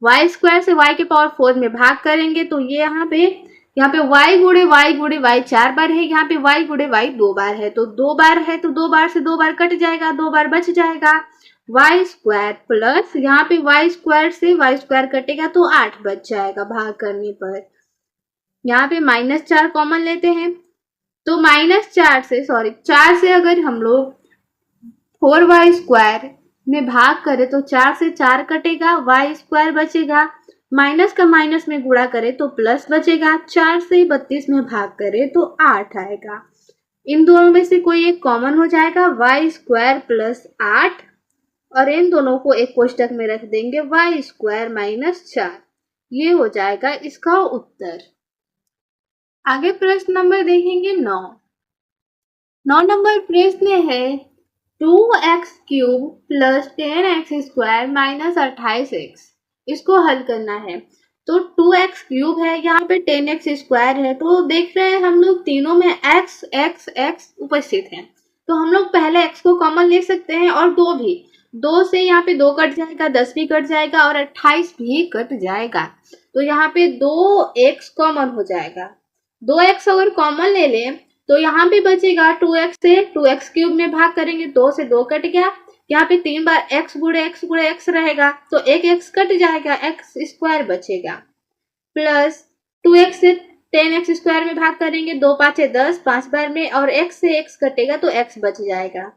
y स्क्वायर से y के पावर 4 में भाग करेंगे तो ये यहाँ पे y गुड़े y 4 बार है, यहाँ पे y गुड़े y 2 बार है। तो 2 बार है तो 2 बार से 2 बार कट जाएगा, 2 बार बच जाएगा। y स्क्वायर प्लस यहाँ पे y स्क्वायर से y स्क्वायर कटेगा तो 8 बच जाएगा भाग करने पर। यहाँ पे -4 कॉमन लेते हैं तो -4 से अगर हम लोग 4y स्क्वायर में भाग करें तो 4 से 4 कटेगा, y स्क्वायर बचेगा। माइनस का माइनस में गुणा करें तो प्लस बचेगा। 4 से 32 में भाग करें तो 8 आएगा। इन दोनों में से कोई एक कॉमन हो जाएगा, y स्क्वायर प्लस 8, और इन दोनों को एक कोष्टक में रख देंगे, y स्क्वायर माइनस 4। ये हो जाएगा इसका उत्तर। आगे प्रश्न नंबर देखेंगे 9 नंबर प्रश्न है 2x cube plus 10x square minus 28x। इसको हल करना है। तो 2x क्यूब है, यहाँ पे 10x स्क्वायर है। तो देख रहे हैं हम लोग तीनों में x x x उपस्थित है, तो हम लोग पहले x को कॉमन ले सकते हैं और 2 भी। 2 से यहाँ पे 2 कट जाएगा, 10 भी कट जाएगा और 28 भी कट जाएगा। तो यहाँ पे 2x कॉमन हो जाएगा। 2x अगर कॉमन ले लें तो यहाँ पे बचेगा 2x से 2x क्यूब में भाग करेंगे, 2 से 2 कट गया। यहाँ पे 3 बार x गुड़े x रहेगा तो एक x कट जाएगा, x स्क्वायर बचेगा। प्लस 2x से 10x स्क्वायर में भाग करेंगे, 2 5 10, 5 बार में, और x से x कटेगा तो x बच जाएगा।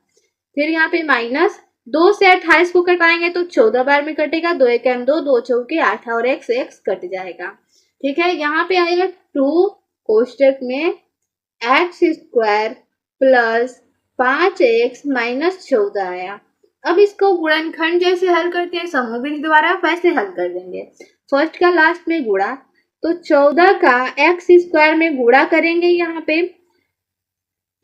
फिर यहाँ पे माइनस 2 से 28 को कटाएंगे तो 14 बार में कटेगा, 2 1 2, 2 चौके 8 और x कट जाएगा। ठीक है, यहाँ पे आएगा 2 कोष्टक में x square plus 5x minus 14 आया। अब इसको गुणनखंड जैसे हल करते हैं समूह विधि द्वारा, वैसे हल कर देंगे। फर्स्ट का लास्ट में गुणा, तो 14 का x स्क्वायर में गुणा करेंगे यहाँ पे।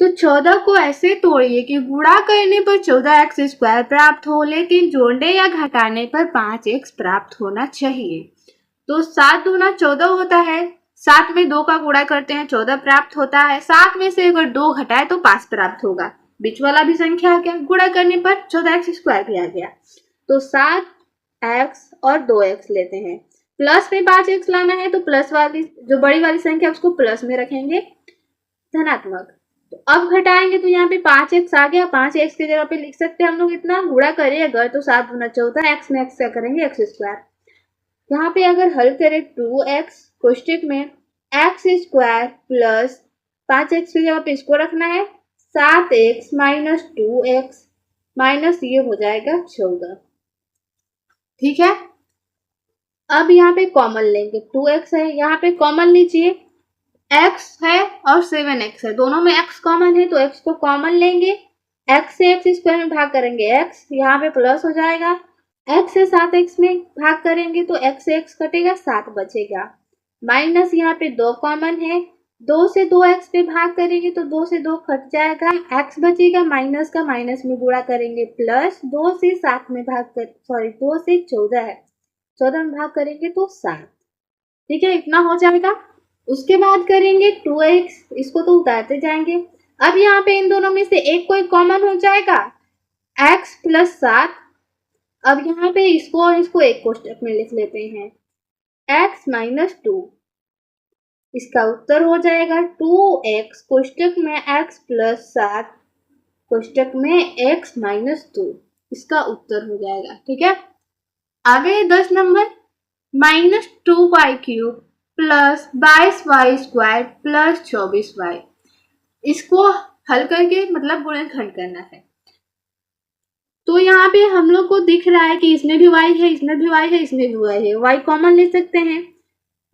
तो 14 को ऐसे तोड़िए कि गुणा करने पर 14x स्क्वायर प्राप्त हो, लेकिन जोड़ने या घटाने पर 5x प्राप्त होना चाहिए। तो 7 दूना 14 होता है, 7 में 2 का गुणा करते हैं 14 प्राप्त होता है। 7 में से अगर 2 घटाए तो 5 प्राप्त होगा। बीच वाला भी संख्या आ गया, गुणा करने पर 14x स्क्वायर भी आ गया। तो 7x और 2x लेते हैं। प्लस में 5x लाना है तो प्लस वाली जो बड़ी वाली संख्या उसको प्लस में रखेंगे, धनात्मक। तो अब घटाएंगे तो यहाँ पे 5x आ गया, 5x की जगह पे लिख सकते हैं हम लोग इतना। गुणा करें अगर तो 7 दूना 14, x में x क्या करेंगे x स्क्वायर। यहाँ पे अगर हल करें 2x कोष्टक में x स्क्वायर प्लस 5x की जगह पे इसको रखना है, 7x माइनस 2x माइनस ये हो जाएगा 14। ठीक है, अब यहाँ पे कॉमन लेंगे, 2x है, यहाँ पे कॉमन लीजिए, x है और 7x है, दोनों में x कॉमन है तो x को कॉमन लेंगे। x से x स्क्वायर में भाग करेंगे x, यहाँ पे प्लस हो जाएगा। x से 7x में भाग करेंगे तो x से x कटेगा, 7 बचेगा। माइनस यहाँ पे 2 कॉमन है, 2 से 2x पे भाग करेंगे तो 2 से 2 कट जाएगा, x बचेगा। माइनस का माइनस में गुणा करेंगे, प्लस 2 से 7 में भाग कर 2 से 14 है, 14 में भाग करेंगे तो 7। ठीक है, इतना हो जाएगा। उसके बाद करेंगे 2x, इसको तो उतारते जाएंगे। अब यहाँ पे इन दोनों में से एक कोई कॉमन हो जाएगा, x प्लस 7 अब यहाँ पे इसको और इसको एक कोष्टक में लिख लेते हैं, x माइनस 2। इसका उत्तर हो जाएगा 2x कोष्टक में x प्लस 7 कोष्टक में x माइनस 2। इसका उत्तर हो जाएगा। ठीक है, आगे 10 number, minus 2y³ plus 22y square plus 24y। इसको हल करके मतलब गुणनखंड करना है। तो यहाँ पे हम लोग को दिख रहा है कि इसमें भी y है, इसमें भी y है, इसमें भी y है। y कॉमन ले सकते हैं,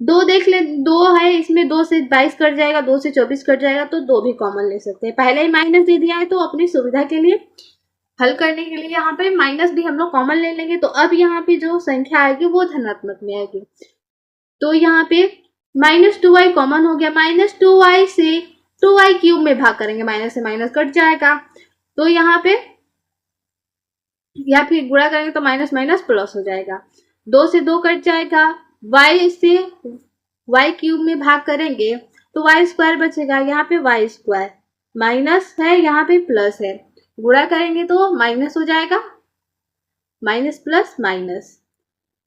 2 देख ले, 2 है, इसमें 2 से 22 कट जाएगा, 2 से 24 कट जाएगा, तो 2 भी कॉमन ले सकते हैं। पहले ही माइनस दे दिया है तो अपनी सुविधा के लिए हल करने के लिए यहाँ पे माइनस भी हम लोग कॉमन ले लेंगे। तो अब यहाँ पे जो संख्या आएगी वो धनात्मक में आएगी। तो यहाँ पे माइनस 2y कॉमन हो गया, माइनस 2y से 2y³ में भाग करेंगे, माइनस से माइनस कट जाएगा। तो यहाँ पे या फिर गुणा करेंगे तो माइनस माइनस प्लस हो जाएगा, 2 से 2 कट जाएगा, y से y³ में भाग करेंगे तो y स्क्वायर बचेगा। यहाँ पे y स्क्वायर माइनस है, यहाँ पे प्लस है, गुणा करेंगे तो माइनस हो जाएगा, माइनस प्लस माइनस।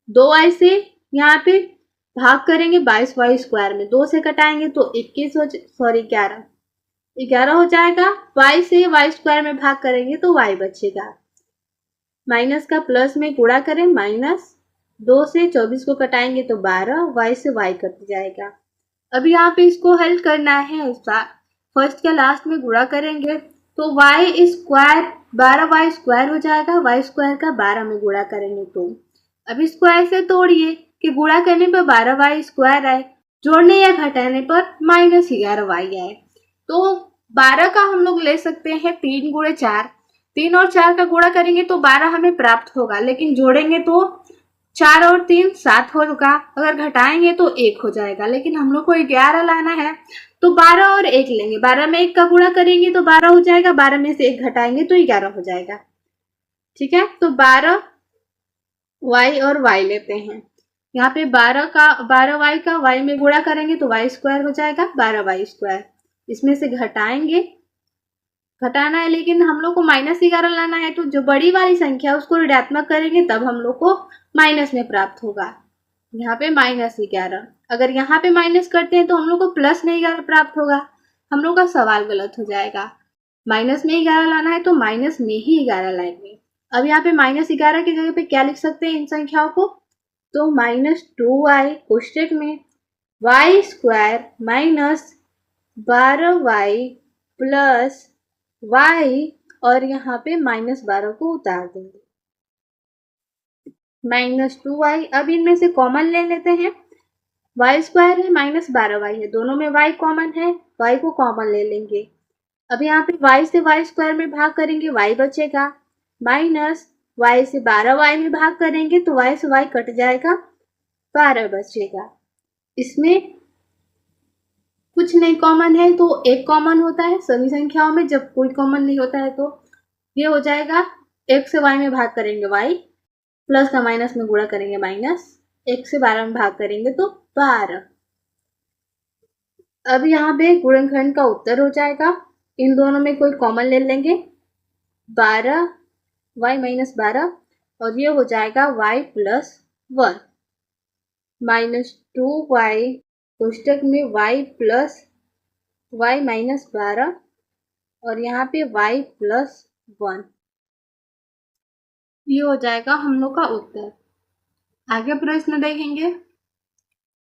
2y से यहाँ पे भाग करेंगे 22y स्क्वायर में, 2 से कटाएंगे तो 11 हो जाएगा। y से y स्क्वायर में भाग करेंगे तो y बचेगा, माइनस का प्लस में गुणा करें, माइनस 2 से 24 को कटाएंगे तो 12, y से y कट जाएगा। अब यहाँ पे इसको हल करना है, फर्स्ट का लास्ट में गुणा करेंगे तो y स्क्वायर 12y स्क्वायर हो जाएगा, y स्क्वायर का 12 में गुणा करेंगे तो। अब इसको ऐसे तोड़िए कि गुणा करने पर 12y स्क्वायर आए, जोड़ने या घटाने पर माइनस 11y आए। तो 12 का हम लोग ले सकते हैं 3 गुणे 4, 3 और 4 का गुणा करेंगे तो 12 हमें प्राप्त होगा, लेकिन जोड़ेंगे तो 4 और 3 7 होगा, अगर घटाएंगे तो 1 हो जाएगा। लेकिन हम लोग को 11 लाना है तो 12 और 1 लेंगे, 12 में 1 का गुणा करेंगे तो 12 हो जाएगा, 12 में से 1 घटाएंगे तो 11 हो जाएगा। ठीक है, तो 12 y और y लेते हैं। यहाँ पे 12y का y में गुणा करेंगे तो y स्क्वायर हो जाएगा, 12y स्क्वायर। इसमें से घटाना है, लेकिन हम लोग को माइनस 11 लाना है, तो जो बड़ी वाली संख्या है उसको ऋणात्मक करेंगे तब हम लोग को माइनस में प्राप्त होगा। यहाँ पे माइनस 11, अगर यहाँ पे माइनस करते हैं तो हम लोग को प्लस में 11 प्राप्त होगा, हम लोग का सवाल गलत हो जाएगा। माइनस में 11 लाना है तो माइनस में ही 11 लाएंगे। अब यहाँ पे माइनस 11 की जगह पे क्या लिख सकते हैं इन संख्याओं को, तो माइनस 2y कोष्टक में y square minus 12y plus y, और यहाँ पे माइनस 12 को उतार देंगे, माइनस 2y। अब इनमें से कॉमन ले लेते हैं, y स्क्वायर है माइनस 12y है, दोनों में y कॉमन है, y को कॉमन ले लेंगे। अब यहाँ पे y से y स्क्वायर में भाग करेंगे, y बचेगा, माइनस y से 12y में भाग करेंगे तो y से y कट जाएगा, 12 बचेगा। इसमें कुछ नहीं कॉमन है तो एक कॉमन होता है सभी संख्याओं में, जब कोई कॉमन नहीं होता है तो ये हो जाएगा, 1 से y में भाग करेंगे y, प्लस का माइनस में गुणा करेंगे माइनस, 1 से 12 में भाग करेंगे तो 12। अब यहाँ पे गुणनखंड का उत्तर हो जाएगा, इन दोनों में कोई कॉमन ले लेंगे, 12 y माइनस 12, और ये हो जाएगा y प्लस 1, माइनस 2y कोष्टक में y प्लस y माइनस 12, और यहाँ पे y प्लस 1, ये हो जाएगा हम लोग का उत्तर। आगे प्रश्न देखेंगे,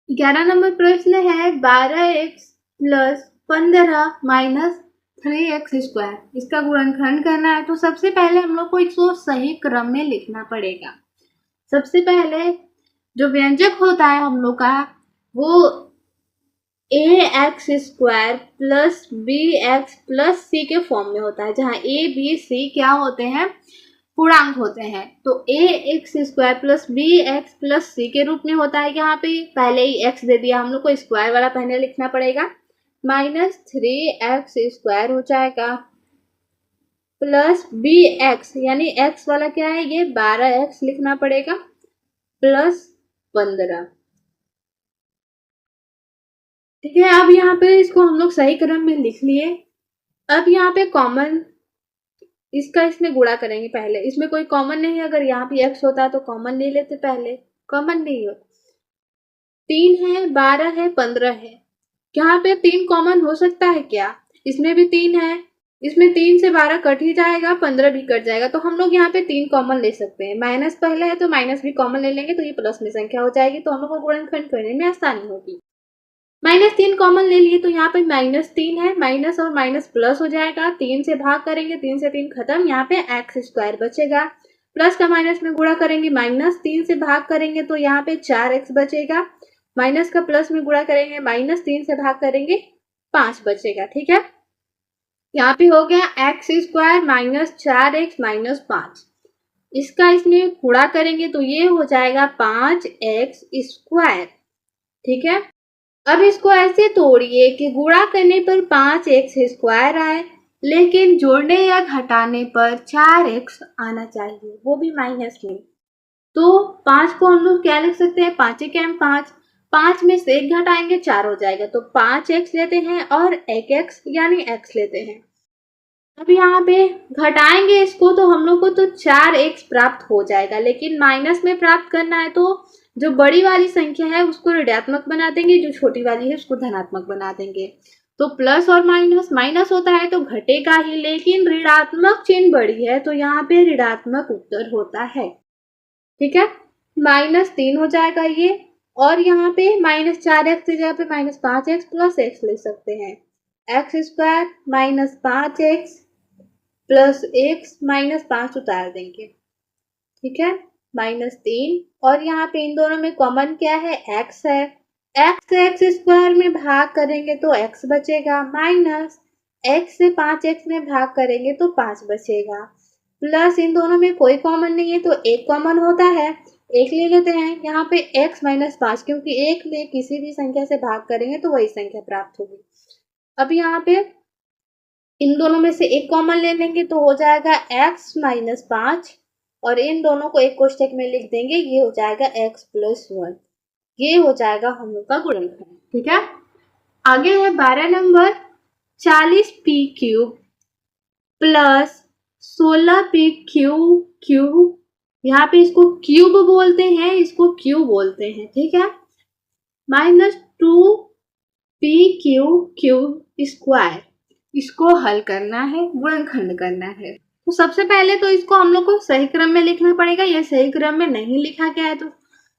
11 नंबर प्रश्न है 12x plus 15 minus 3x square, इसका गुणनखंड करना है। तो सबसे पहले हम लोग को इसको सही क्रम में लिखना पड़ेगा। सबसे पहले जो व्यंजक होता है हम लोग का वो ax square plus bx plus c के फॉर्म में होता है, जहाँ a b c क्या होते हैं, पूर्णांक होते हैं। तो ax square plus bx plus c के रूप में होता है। यहाँ पे पहले ही x दे दिया, हम लोग को स्क्वायर वाला पहले लिखना पड़ेगा, माइनस 3x स्क्वायर हो जाएगा प्लस bx, यानी x वाला क्या है, ये 12x लिखना पड़ेगा, प्लस 15। ठीक है, अब यहाँ पे इसको हम लोग सही क्रम में लिख लिए। अब यहाँ पे कॉमन इसका इसमें गुणा करेंगे पहले, इसमें कोई कॉमन नहीं है, अगर यहाँ पे x होता तो कॉमन ले लेते, पहले कॉमन नहीं होता। 3 है, 12 है, 15 है, यहाँ पे 3 कॉमन हो सकता है क्या? इसमें भी 3 है, इसमें 3 से 12 कट ही जाएगा, 15 भी कट जाएगा, तो हम लोग यहाँ पे 3 कॉमन ले सकते हैं। माइनस पहले है तो माइनस भी कॉमन ले लेंगे तो ये प्लस में संख्या हो जाएगी, तो हम लोग को गुणनखंड करने में आसानी होगी। -3 कॉमन ले लिए तो यहाँ पे -3 है, माइनस और माइनस प्लस हो जाएगा, 3 से भाग करेंगे, 3 से 3 खत्म, यहाँ पे x² बचेगा। प्लस का माइनस में गुणा करेंगे, -3 से भाग करेंगे तो यहाँ पे 4x बचेगा, माइनस का प्लस में गुणा करेंगे, -3 से भाग करेंगे 5 बचेगा। ठीक है, यहाँ पे हो गया x² - 4x - 5। इसका इसमें गुणा करेंगे तो ये हो जाएगा 5x²। ठीक है, अब इसको ऐसे तोड़िए कि गुणा करने पर 5x² आए, लेकिन जोड़ने या घटाने पर 4x आना चाहिए, वो भी माइनस में। तो 5 को हम लोग क्या लिख सकते हैं, 5 के हम 5 में से 1 घटाएंगे 4 हो जाएगा, तो 5x लेते हैं और 1x यानी x लेते हैं। अब यहाँ पे घटाएंगे इसको तो हम लोग को तो 4x प्राप्त हो जाएगा, लेकिन माइनस में प्राप्त करना है तो जो बड़ी वाली संख्या है उसको ऋणात्मक बना देंगे, जो छोटी वाली है उसको धनात्मक बना देंगे। तो प्लस और माइनस होता है तो घटेगा ही, लेकिन ऋणात्मक चिन्ह बड़ी है तो यहाँ पे ऋणात्मक उत्तर होता है। ठीक है, -3 हो जाएगा ये, और यहाँ पे -4x की जगह पे -5x प्लस x ले सकते हैं, x² - 5x प्लस x -5 उतार देंगे। ठीक है, -3, और यहाँ पे इन दोनों में कॉमन क्या है, x है, x² में भाग करेंगे तो x बचेगा, माइनस x से 5x में भाग करेंगे तो 5 बचेगा, प्लस इन दोनों में कोई कॉमन नहीं है तो एक कॉमन होता है, एक ले लेते हैं। यहाँ पे x - 5, क्योंकि एक में किसी भी संख्या से भाग करेंगे तो वही संख्या प्राप्त होगी। अब यहाँ पे इन दोनों में से एक कॉमन ले लेंगे तो हो जाएगा x - 5, और इन दोनों को एक कोष्ठक में लिख देंगे, ये हो जाएगा x + 1। ये हो जाएगा हम लोग का गुणनखंड। ठीक है, आगे है 12 नंबर, 40p³ प्लस 16p³ यहाँ पे इसको क्यूब बोलते हैं, इसको क्यूब बोलते हैं। ठीक है, -2p³² इसको हल करना है, गुणनखंड करना है। तो सबसे पहले तो इसको हम लोग को सही क्रम में लिखना पड़ेगा, ये सही क्रम में नहीं लिखा गया है, तो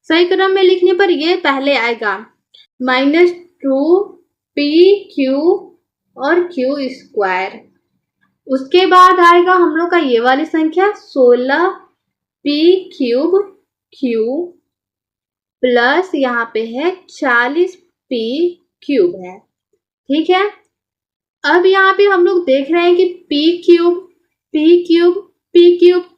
सही क्रम में लिखने पर ये पहले आएगा -2p³ और q², उसके बाद आएगा हम लोग का ये वाली संख्या 16p³ प्लस यहाँ पे है 40p³ है। ठीक है, अब यहाँ पे हम लोग देख रहे हैं कि p³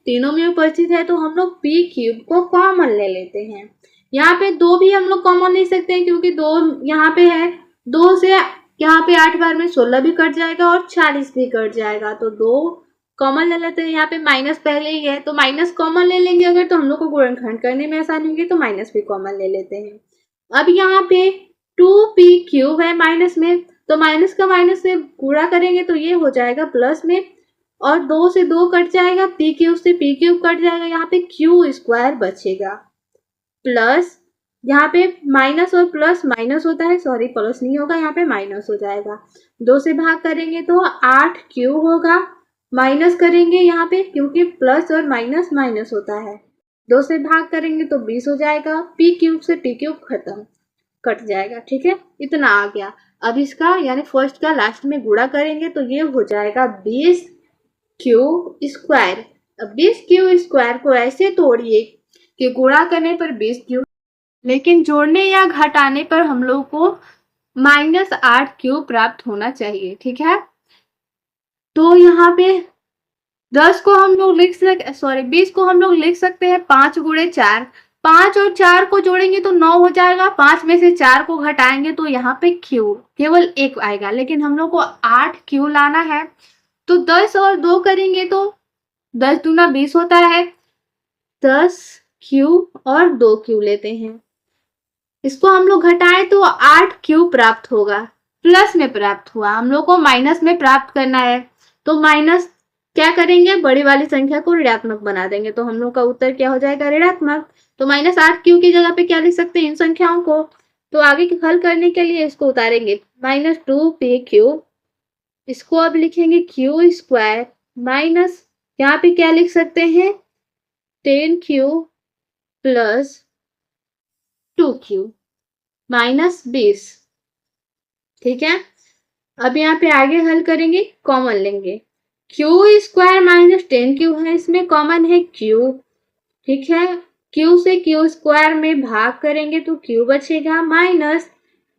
तीनों में परिचित है, तो हम लोग p³ को कॉमन ले लेते हैं। यहाँ पे 2 भी हम लोग कॉमन ले सकते हैं, क्योंकि 2 यहाँ पे है, 2 से यहाँ पे 8 बार में 16 भी कट जाएगा और 40 भी कट जाएगा, तो 2 कॉमन ले लेते हैं। यहाँ पे माइनस पहले ही है तो माइनस कॉमन ले लेंगे अगर, तो हम लोग को गुणनखंड करने में आसानी होगी, तो माइनस भी कॉमन ले लेते हैं। अब यहाँ पे 2p³ है माइनस में, तो माइनस का माइनस से गुणा करेंगे तो ये हो जाएगा प्लस में, और 2 से 2 कट जाएगा, p³ से p³ कट जाएगा, यहाँ पे q² बचेगा, प्लस यहाँ पे माइनस और प्लस माइनस होता है, सॉरी प्लस नहीं होगा, यहाँ पे माइनस हो जाएगा। 2 से भाग करेंगे तो 8q होगा, माइनस करेंगे यहाँ पे क्योंकि प्लस और माइनस माइनस होता है, 2 से भाग करेंगे तो 20 हो जाएगा, p³ से p³ खत्म, कट जाएगा। ठीक है, इतना आ गया। अब इसका यानी फर्स्ट का लास्ट में गुणा करेंगे तो ये हो जाएगा 20q²। अब 20q² को ऐसे तोड़िए कि गुणा करने पर 20q, लेकिन जोड़ने या घटाने पर हम लोग को -8q प्राप्त होना चाहिए। ठीक है, तो यहाँ पे 10 को हम लोग लिख सकते, सॉरी 20 को हम लोग लिख सकते हैं 5 × 4, 5 और 4 को जोड़ेंगे तो 9 हो जाएगा, 5 में से 4 को घटाएंगे तो यहाँ पे q केवल 1 आएगा, लेकिन हम लोग को 8q लाना है, तो 10 और 2 करेंगे तो 10 दूना 20 होता है, 10q और 2q लेते हैं, इसको हम लोग घटाएं तो 8q प्राप्त होगा, प्लस में प्राप्त हुआ, हम लोग को माइनस में प्राप्त करना है, तो क्या करेंगे, बड़ी वाली संख्या को ऋणात्मक बना देंगे, तो हम लोग का उत्तर क्या हो जाएगा, ऋणात्मक। तो -8q की जगह पे क्या लिख सकते हैं, इन संख्याओं को। तो आगे हल करने के लिए इसको उतारेंगे, -2p3, इसको अब लिखेंगे q² माइनस, यहाँ पे क्या लिख सकते हैं, 10q प्लस 2q -20। ठीक है, अब यहाँ पे आगे हल करेंगे, कॉमन लेंगे, q² -10q है, इसमें कॉमन है q। ठीक है, q से q² में भाग करेंगे तो q बचेगा, माइनस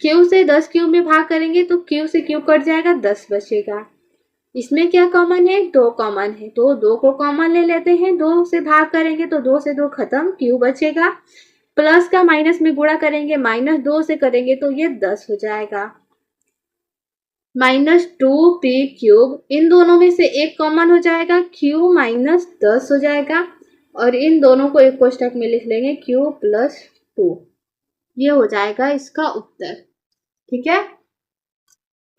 q से 10q में भाग करेंगे तो q से q कट जाएगा, 10 बचेगा। इसमें क्या कॉमन है, 2 कॉमन है, तो 2 को कॉमन ले लेते हैं, 2 से भाग करेंगे तो 2 से 2 खत्म, q बचेगा। प्लस का माइनस में गुणा करेंगे, -2 से करेंगे तो ये 10 हो जाएगा, -2p3, इन दोनों में से एक कॉमन हो जाएगा, q -10 हो जाएगा, और इन दोनों को एक कोष्टक में लिख लेंगे, q + 2, ये हो जाएगा इसका उत्तर। ठीक है,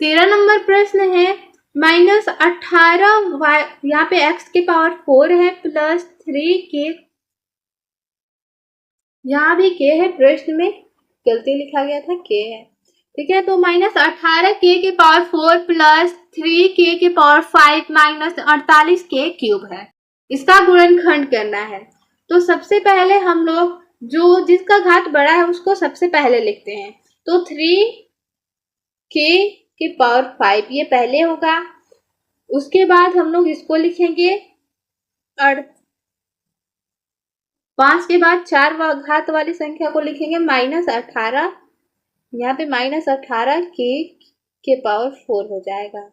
13 नंबर प्रश्न है, -18y, यहाँ पे x की पावर 4 है, प्लस 3k, यहाँ भी k है, प्रश्न में गलती लिखा गया था, k है। ठीक है, तो -18k की पावर 4 प्लस 3k की पावर 5 -48k³ है, इसका गुणनखंड करना है। तो सबसे पहले हम लोग जो जिसका घात बड़ा है उसको सबसे पहले लिखते हैं, तो 3k की पावर 5 ये पहले होगा, उसके बाद हम लोग इसको लिखेंगे 5 के बाद 4 घात वाली संख्या को लिखेंगे -18, यहाँ पे -18k के पावर 4 हो जाएगा।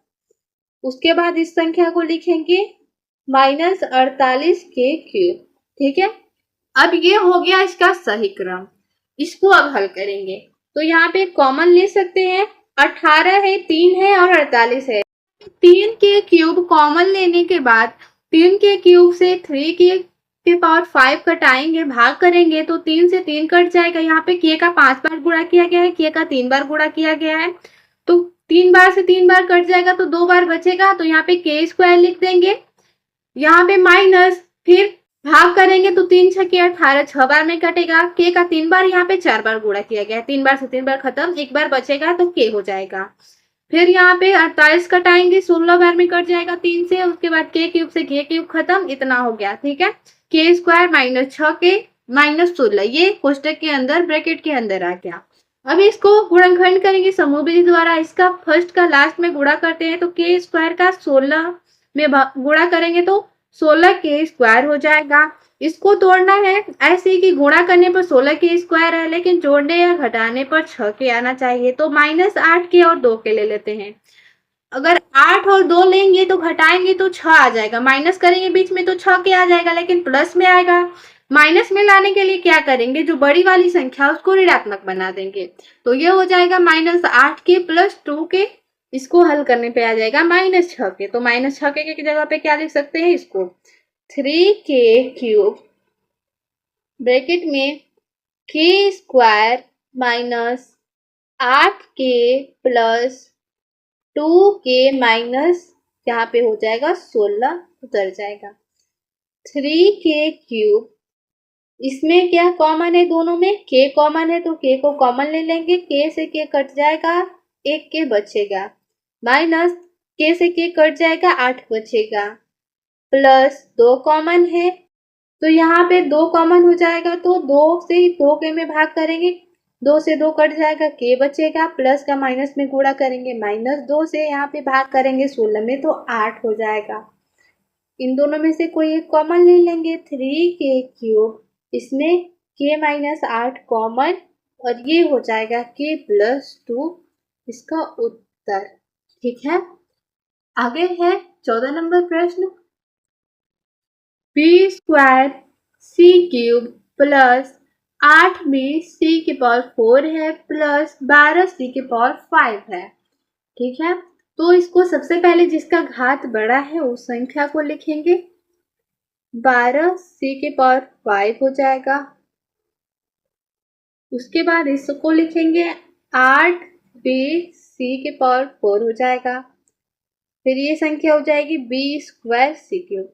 उसके बाद इस संख्या को लिखेंगे -48k³। ठीक है, अब ये हो गया इसका सही क्रम, इसको अब हल करेंगे, तो यहाँ पे कॉमन ले सकते हैं, 18 है, 3 है और 48 है। 3k³ कॉमन लेने के बाद 3k³ से 3k के पावर 5 कटाएंगे, भाग करेंगे तो 3 से 3 कट जाएगा, यहाँ पे k का 5 बार गुणा किया गया है, k का 3 बार गुणा किया गया है, तो 3 बार से 3 बार कट जाएगा तो 2 बार बचेगा, तो यहाँ पे k² लिख देंगे, यहाँ पे माइनस, फिर भाग करेंगे तो 3 × 6 = 18, 6 बार में कटेगा, k का 3 बार, यहाँ पे 4 बार गुणा किया गया है, 3 बार से 3 बार खत्म, 1 बार बचेगा तो k हो जाएगा। फिर यहाँ पे 48 कटाएंगे, 16 बार में कट जाएगा 3 से, उसके बाद k³ से k³ खत्म, इतना हो गया। ठीक है, k² -6k -16, ये कोष्टक के अंदर, ब्रैकेट के अंदर आ गया। अब इसको गुणनखंड करेंगे समूह विधि द्वारा, इसका फर्स्ट का लास्ट में गुणा करते हैं, तो k² का 16 में गुणा करेंगे तो 16k² हो जाएगा। इसको तोड़ना है ऐसे कि गुणा करने पर 16k² है, लेकिन जोड़ने या घटाने पर 6k आना चाहिए, तो -8k और 2k ले लेते हैं। अगर 8 और 2 लेंगे तो घटाएंगे तो 6 आ जाएगा, माइनस करेंगे बीच में तो 6k आ जाएगा, लेकिन प्लस में आएगा। माइनस में लाने के लिए क्या करेंगे, जो बड़ी वाली संख्या उसको ऋणात्मक बना देंगे, तो ये हो जाएगा -8k + 2k, इसको हल करने पे आ जाएगा -6k, तो -6k की जगह पे क्या लिख सकते हैं, इसको 3k³ ब्रैकेट में k² -8k + 2k माइनस, यहाँ पे हो जाएगा 16, उतर जाएगा 3k³, इसमें क्या कॉमन है, दोनों में k कॉमन है, तो k को कॉमन ले लेंगे, k से k कट जाएगा, 1 k बचेगा, माइनस k से k कट जाएगा, 8 बचेगा, प्लस 2 कॉमन है, तो यहाँ पे 2 कॉमन हो जाएगा, तो 2 से 2k में भाग करेंगे, 2 से 2 कट जाएगा, k बचेगा, प्लस का माइनस में गुणा करेंगे, -2 से यहाँ पे भाग करेंगे 16 में, तो 8 हो जाएगा। इन दोनों में से कोई एक कॉमन ले लेंगे, 3k³, इसमें k - 8 कॉमन, और ये हो जाएगा k + 2, इसका उत्तर। ठीक है, आगे है 14 नंबर प्रश्न, b² c³ plus 8b c की पावर 4 है, प्लस 12c की पावर 5 है। ठीक है, तो इसको सबसे पहले जिसका घात बड़ा है उस संख्या को लिखेंगे, 12c की पावर 5 हो जाएगा, उसके बाद इसको लिखेंगे 8b c की पावर 4 हो जाएगा, फिर ये संख्या हो जाएगी बी स्क्वायर सी क्यूब।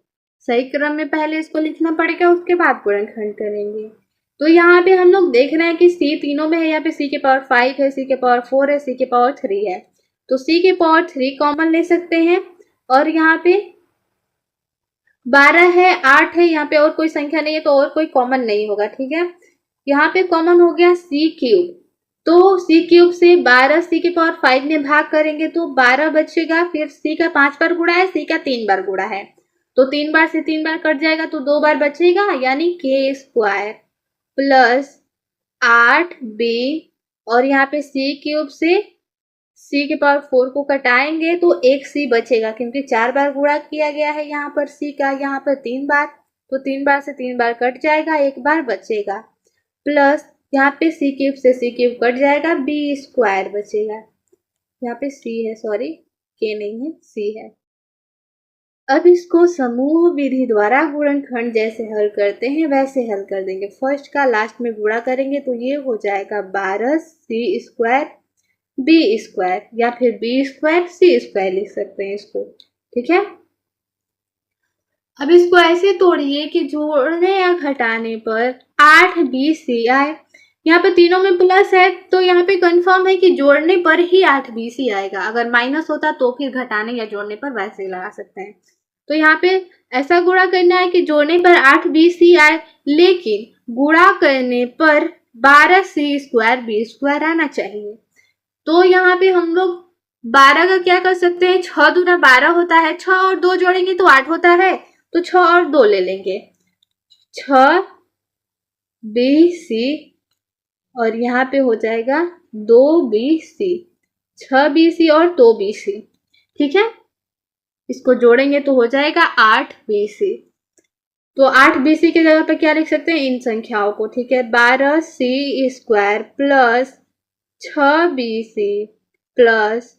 सही क्रम में पहले इसको लिखना पड़ेगा, उसके बाद गुणनखंड करेंगे। तो यहाँ पे हम लोग देख रहे हैं कि सी तीनों में है। यहाँ पे सी के पावर 5 है, सी के पावर 4 है, सी के पावर 3 है। तो सी के पावर 3 कॉमन ले सकते हैं और यहाँ पे 12 है, 8 है, यहाँ पे और कोई संख्या नहीं है तो और कोई कॉमन नहीं होगा। ठीक है, यहाँ पे कॉमन हो गया सी क्यूब। तो सी क्यूब से 12 सी के पावर 5 में भाग करेंगे तो 12 बचेगा। फिर सी का 5 बार गुणा है, सी का 3 बार गुणा है, तो 3 बार से 3 बार कट जाएगा तो 2 बार बचेगा, यानी के स्क्वायर प्लस 8b। और यहाँ पे सी क्यूब से सी के पावर 4 को कटाएंगे तो एक सी बचेगा, क्योंकि 4 बार गुणा किया गया है यहाँ पर सी का, यहाँ पर 3 बार, तो 3 बार से 3 बार कट जाएगा, एक बार बचेगा। प्लस यहाँ पे सी क्यूब से सी क्यूब कट जाएगा, बी स्क्वायर बचेगा। यहाँ पे सी है, सॉरी के नहीं है, सी है। अब इसको समूह विधि द्वारा गुणनखंड जैसे हल करते हैं वैसे हल कर देंगे। फर्स्ट का लास्ट में गुणा करेंगे तो ये हो जाएगा 12 सी स्क्वायर बी स्क्वायर, या फिर बी स्क्वायर सी स्क्वायर लिख सकते हैं इसको। ठीक है, अब इसको ऐसे तोड़िए कि जोड़ने या घटाने पर 8bc आए। यहाँ पे तीनों में प्लस है तो यहाँ पे कंफर्म है कि जोड़ने पर ही 8bc आएगा। अगर माइनस होता तो फिर घटाने या जोड़ने पर वैसे ही लगा सकते हैं। तो यहाँ पे ऐसा गुणा करना है कि जोड़ने पर 8bc आए, लेकिन गुणा करने पर 12c स्क्वायर बी स्क्वायर आना चाहिए। तो यहाँ पे हम लोग 12 का क्या कर सकते हैं, 6 दूना 12 होता है, 6 और 2 जोड़ेंगे तो 8 होता है, तो 6 और 2 ले लेंगे, 6bc और यहाँ पे हो जाएगा 2bc, 6bc और 2bc। ठीक है, इसको जोड़ेंगे तो हो जाएगा 8bc। तो 8bc के जगह पे क्या लिख सकते हैं, इन संख्याओं को। ठीक है, 12c square plus 6bc plus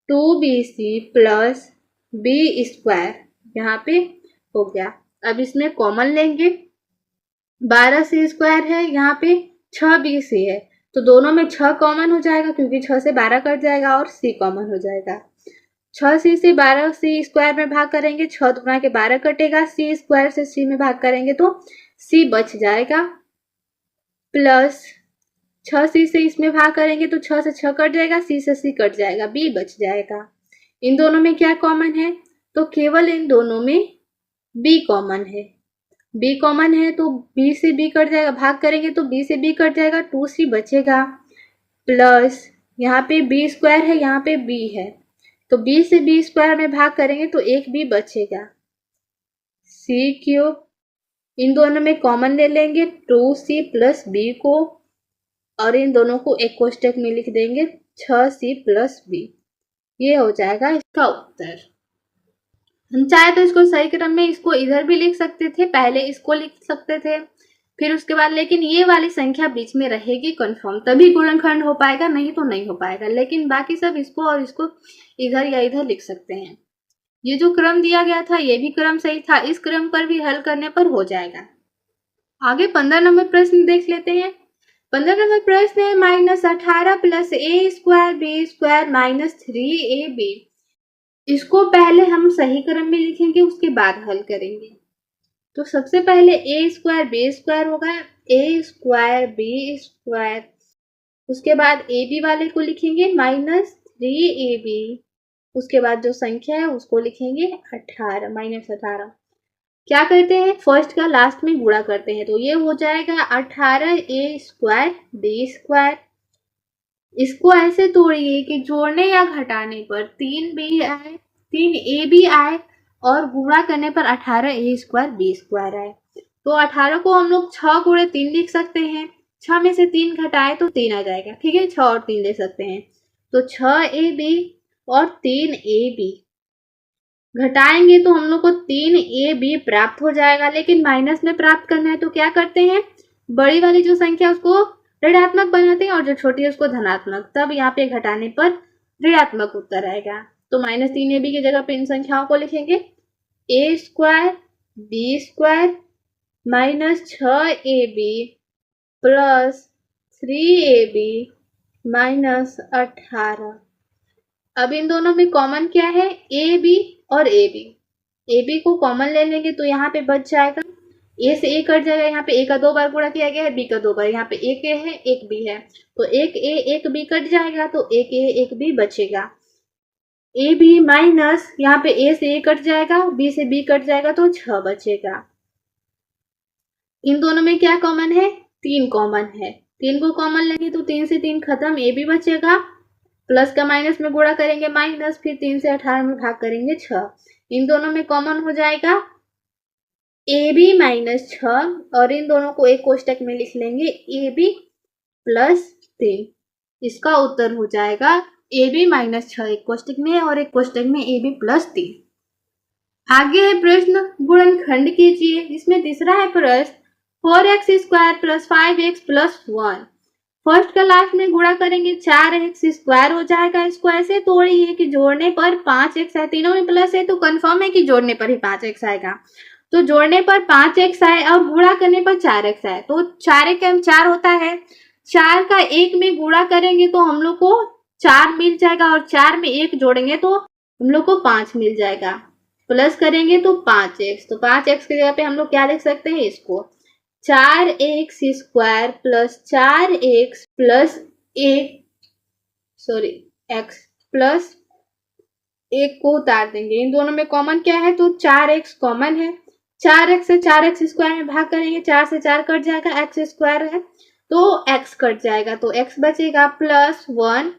2bc plus B square, यहाँ पे हो गया। अब इसमें कॉमन लेंगे, 12c स्क्वायर है, यहाँ पे 6bc है, तो दोनों में 6 कॉमन हो जाएगा क्योंकि 6 से 12 कट जाएगा और c कॉमन हो जाएगा। 6c से 12c स्क्वायर में भाग करेंगे, 6 दूना के 12 कटेगा, c स्क्वायर से c में भाग करेंगे तो c बच जाएगा, प्लस 6c से इसमें भाग करेंगे तो 6 से 6 कट जाएगा, c से c कट जाएगा, b बच जाएगा। इन दोनों में क्या कॉमन है, तो केवल इन दोनों में b कॉमन है। b कॉमन है तो b से b कट जाएगा, भाग करेंगे तो b से b कट जाएगा, 2c बचेगा, प्लस यहाँ पे b स्क्वायर है, यहाँ पे b है, तो b से b स्क्वायर में भाग करेंगे तो एक b बचेगा, c क्यूब। इन दोनों में कॉमन ले लेंगे 2c प्लस b को, और इन दोनों को एक कोष्टक में लिख देंगे 6c प्लस b। ये हो जाएगा इसका उत्तर। हम चाहे तो इसको सही क्रम में इसको इधर भी लिख सकते थे, पहले इसको लिख सकते थे, फिर उसके बाद, लेकिन ये वाली संख्या बीच में रहेगी कंफर्म, तभी गुणनखंड हो पाएगा, नहीं तो नहीं हो पाएगा। लेकिन बाकी सब इसको और इसको इधर या इधर लिख सकते हैं। ये जो क्रम दिया गया था ये भी क्रम सही था, इस क्रम पर भी हल करने पर हो जाएगा। आगे 15 नंबर प्रश्न देख लेते हैं। 15 नंबर प्रश्न है -18 प्लस ए स्क्वायर बी स्क्वायर -3ab। इसको पहले हम सही क्रम में लिखेंगे, उसके बाद हल करेंगे। तो सबसे पहले ए स्क्वायर बी स्क्वायर होगा, ए स्क्वायर बी स्क्वायर, उसके बाद ए बी वाले को लिखेंगे -3ab, उसके बाद जो संख्या है उसको लिखेंगे 18 -18। क्या करते हैं, फर्स्ट का लास्ट में गुणा करते हैं, तो ये हो जाएगा 18a स्क्वायर बी स्क्वायर। इसको ऐसे तोड़िए कि जोड़ने या घटाने पर 3b आए, 3ab आए, और गुणा करने पर 18a स्क्वायर बी स्क्वायर आए। तो 18 को हम लोग 6 गुणे 3 लिख सकते हैं, 6 में से 3 घटाए तो 3 आ जाएगा। ठीक है, 6 और 3 ले सकते हैं, तो 6ab और 3ab घटाएंगे तो हम लोग को 3ab प्राप्त हो जाएगा। लेकिन माइनस में प्राप्त करना है तो क्या करते हैं, बड़ी वाली जो संख्या उसको ऋणात्मक बनाते हैं और जो छोटी है उसको धनात्मक, तब यहाँ पे घटाने पर ऋणात्मक उत्तर आएगा। तो -3ab की जगह पे इन संख्याओं को लिखेंगे a square B square -6ab plus 3ab -18। अब इन दोनों में कॉमन क्या है, ए बी और ए बी। ए बी को कॉमन ले लेंगे तो यहाँ पे बच जाएगा, ए से ए कट जाएगा, यहाँ पे ए का 2 बार गुणा किया गया है, बी का 2 बार, यहाँ पे एक ए है एक बी है, तो एक ए एक बी कट जाएगा तो एक ए एक बी बचेगा। ए बी माइनस यहाँ पे ए से ए कट जाएगा, बी से बी कट जाएगा तो 6 बचेगा। इन दोनों में क्या कॉमन है, 3 कॉमन है, 3 को कॉमन लेंगे तो 3 से 3 खत्म, ए बी बचेगा, प्लस का माइनस में गुणा करेंगे माइनस, फिर 3 से 18 में भाग करेंगे 6। इन दोनों में कॉमन हो जाएगा ए बी माइनस 6 और इन दोनों को एक कोष्टक में लिख लेंगे ए बी प्लस 3। इसका उत्तर हो जाएगा ए बी माइनस 6 एक कोष्टक में और एक कोष्टक में ए बी प्लस 3। आगे है प्रश्न गुणनखंड कीजिए। इसमें तीसरा है प्रश्न 4x square plus 5x plus 1। First का लास्ट में गुणा करेंगे 4x स्क्वायर हो जाएगा, स्क्वायर से तोड़िए कि जोड़ने पर 5x है, तीनों में प्लस है तो कंफर्म है कि जोड़ने पर ही 5x आएगा, तो जोड़ने पर 5x आए और गुणा करने पर 4x आए, तो 4 होता है, 4 का 1 में गुणा करेंगे तो हम लोग को 4 मिल जाएगा और 4 में 1 जोड़ेंगे तो हम लोग को 5 मिल जाएगा, प्लस करेंगे तो 5x, तो 5x की जगह पे हम लोग क्या लिख सकते हैं, इसको 4x square plus 4x plus x plus 1 को उतार देंगे। इन दोनों में कॉमन क्या है, तो 4x कॉमन है, 4x से 4x स्क्वायर में भाग करेंगे, 4 से 4 कट जाएगा, x स्क्वायर है तो x कट जाएगा तो x बचेगा प्लस 1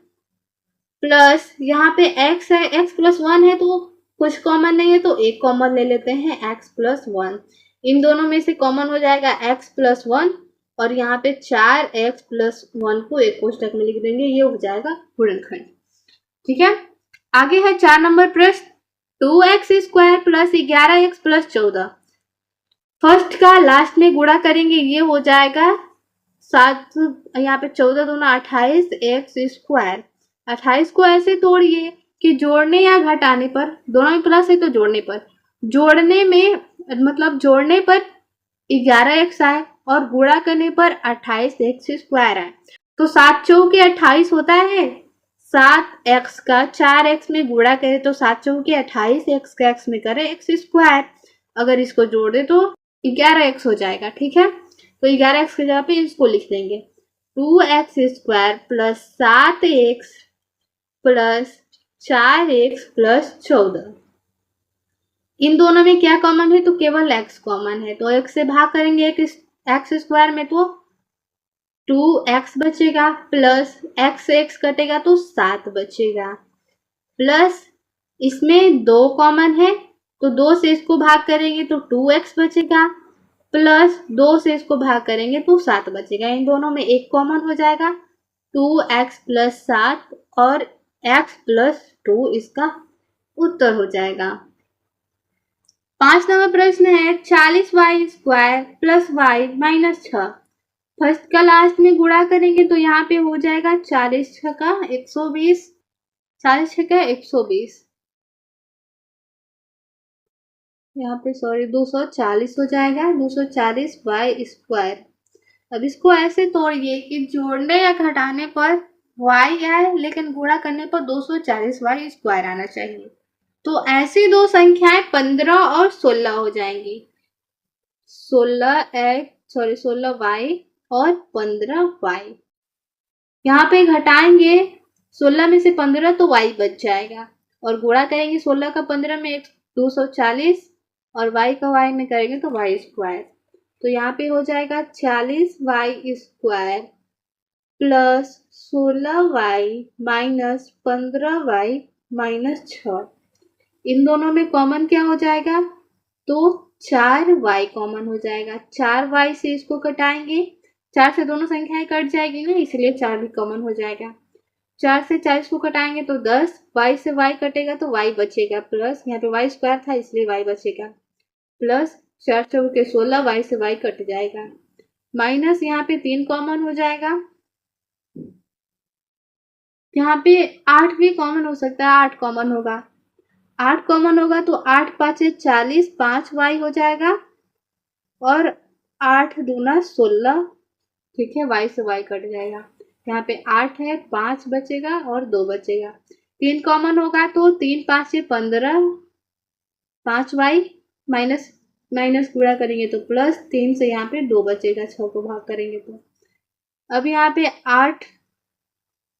प्लस यहाँ पे x है, x प्लस 1 है तो कुछ कॉमन नहीं है तो एक कॉमन ले लेते हैं x प्लस 1। इन दोनों में से कॉमन हो जाएगा x प्लस 1 और यहाँ पे 4x प्लस 1 को एक कोष्टक में लिख देंगे, ये हो जाएगा गुणनखंड। ठीक है, आगे है 4 नंबर प्रश्न 2x square plus 11x plus 14। First का लास्ट में गुणा करेंगे, ये हो जाएगा 7, यहाँ पे 14 दूना 28 x स्क्वायर, 28 को ऐसे तोड़िए कि जोड़ने या घटाने पर, दोनों में प्लस है तो जोड़ने पर, जोड़ने में मतलब जोड़ने पर 11x आए और गुणा करने पर 28x स्क्वायर आए, तो 7 चौके 28 होता है, 7x का 4x में गुणा करें तो 7 चौके 28, x का x में करें x स्क्वायर, अगर इसको जोड़ दे तो 11x हो जाएगा। ठीक है, तो 11x की जगह पे इसको लिख देंगे 2x square plus 7x plus 4x plus 14। इन दोनों में क्या कॉमन है, तो केवल x कॉमन है, तो x से भाग करेंगे x स्क्वायर में तो 2x बचेगा प्लस x से x कटेगा तो 7 बचेगा, प्लस इसमें 2 कॉमन है तो 2 से इसको भाग करेंगे तो 2x बचेगा, प्लस 2 से इसको भाग करेंगे तो 7 बचेगा। इन दोनों में एक कॉमन हो जाएगा 2x प्लस 7 और x प्लस 2 इसका उत्तर हो जाएगा। 5 नंबर प्रश्न है 40y square plus y minus 6। First का लास्ट में गुणा करेंगे तो यहाँ पे हो जाएगा 40 छक्का 120, 40 छक्का 120, यहाँ पे 240 हो जाएगा, 240 y स्क्वायर। अब इसको ऐसे तोड़िए कि जोड़ने या घटाने पर y आए लेकिन गुणा करने पर 240 y स्क्वायर आना चाहिए, तो ऐसी दो संख्याएं 15 और 16 हो जाएंगी, 16y और 15y। यहाँ पे घटाएंगे 16 में से 15 तो y बच जाएगा और गुणा करेंगे 16 का 15 में 240 और y का y में करेंगे तो y स्क्वायर, तो यहाँ पे हो जाएगा 40y square plus 16y minus 15y minus 6। इन दोनों में कॉमन क्या हो जाएगा, तो 4y कॉमन हो जाएगा, 4y से इसको घटाएंगे, 4 से दोनों संख्याएं कट जाएगी ना, इसलिए 4 भी कॉमन हो जाएगा, 4 से 40 को घटाएंगे तो 10, y से y कटेगा तो y बचेगा, प्लस यहाँ पे y स्क्वायर था इसलिए y बचेगा, प्लस 4 चौके 16, y से y कट जाएगा, माइनस यहाँ पे 3 कॉमन हो जाएगा, यहाँ पे 8 भी कॉमन हो सकता है, 8 कॉमन होगा, 8 कॉमन होगा तो 8 5 40, 5y हो जाएगा और 8 दूना 16, ठीक है, y से y कट जाएगा, यहाँ पे 8 है, 5 बचेगा और 2 बचेगा, 3 कॉमन होगा तो 3 5 से 15, 5y माइनस माइनस गुणा करेंगे तो प्लस, 3 से यहाँ पे 2 बचेगा, 6 को भाग करेंगे तो। अब यहाँ पे 8,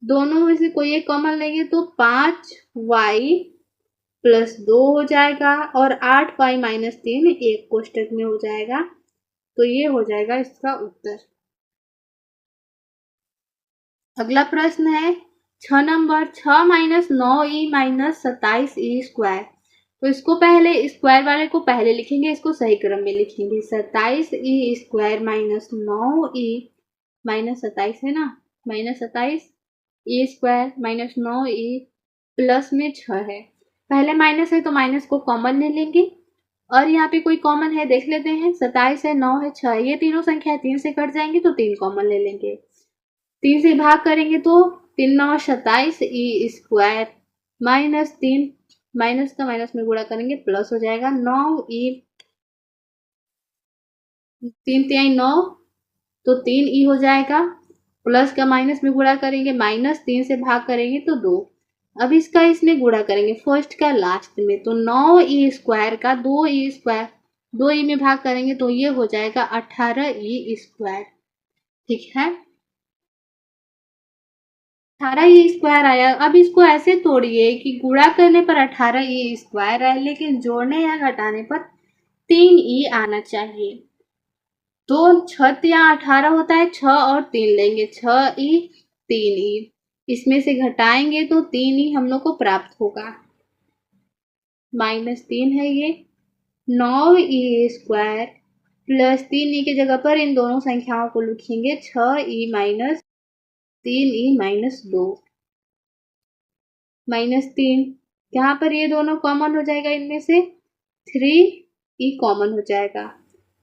दोनों में से कोई एक कॉमन लेंगे तो 5y प्लस 2 हो जाएगा और 8y माइनस 3 एक कोष्टक में हो जाएगा। तो ये हो जाएगा इसका उत्तर। अगला प्रश्न है 6 number, 6 minus 9e minus 27e square. तो इसको पहले स्क्वायर वाले को पहले लिखेंगे, इसको सही क्रम में लिखेंगे। 27e square minus 9e minus 27 है ना, minus 27 e square minus 9e plus में 6 है। पहले माइनस है तो माइनस को कॉमन ले लेंगे और यहाँ पे कोई कॉमन है देख लेते हैं। 27 है, 9 है, 6 है, ये तीनों संख्या 3 से कट जाएंगी तो 3 कॉमन ले लेंगे। 3 से भाग करेंगे तो 3 9 27 ई स्क्वायर माइनस 3, माइनस का माइनस में गुणा करेंगे प्लस हो जाएगा 9 ई, 3 3 9 तो 3 ई हो जाएगा, प्लस का माइनस में गुणा करेंगे, माइनस 3 से भाग करेंगे तो 2। अब इसका इसमें गुणा करेंगे फर्स्ट का लास्ट में, तो 9 ई स्क्वायर का 2 ई स्क्वायर, 2 ई में भाग करेंगे तो ये हो जाएगा 18 ई स्क्वायर। ठीक है, 18 ई स्क्वायर आया। अब इसको ऐसे तोड़िए कि गुणा करने पर 18 ई स्क्वायर आए लेकिन जोड़ने या घटाने पर 3 ई आना चाहिए। तो 6 या 18 होता है, 6 और 3 लेंगे, 6 ई 3 ई, इसमें से घटाएंगे तो 3 ई हम लोग को प्राप्त होगा, माइनस 3 है ये। 9 ई स्क्वायर प्लस 3 ई की जगह पर इन दोनों संख्याओं को लिखेंगे 6 E minus 3 E minus 2 minus 3, यहाँ पर ये दोनों कॉमन हो जाएगा, इनमें से 3 ई कॉमन हो जाएगा।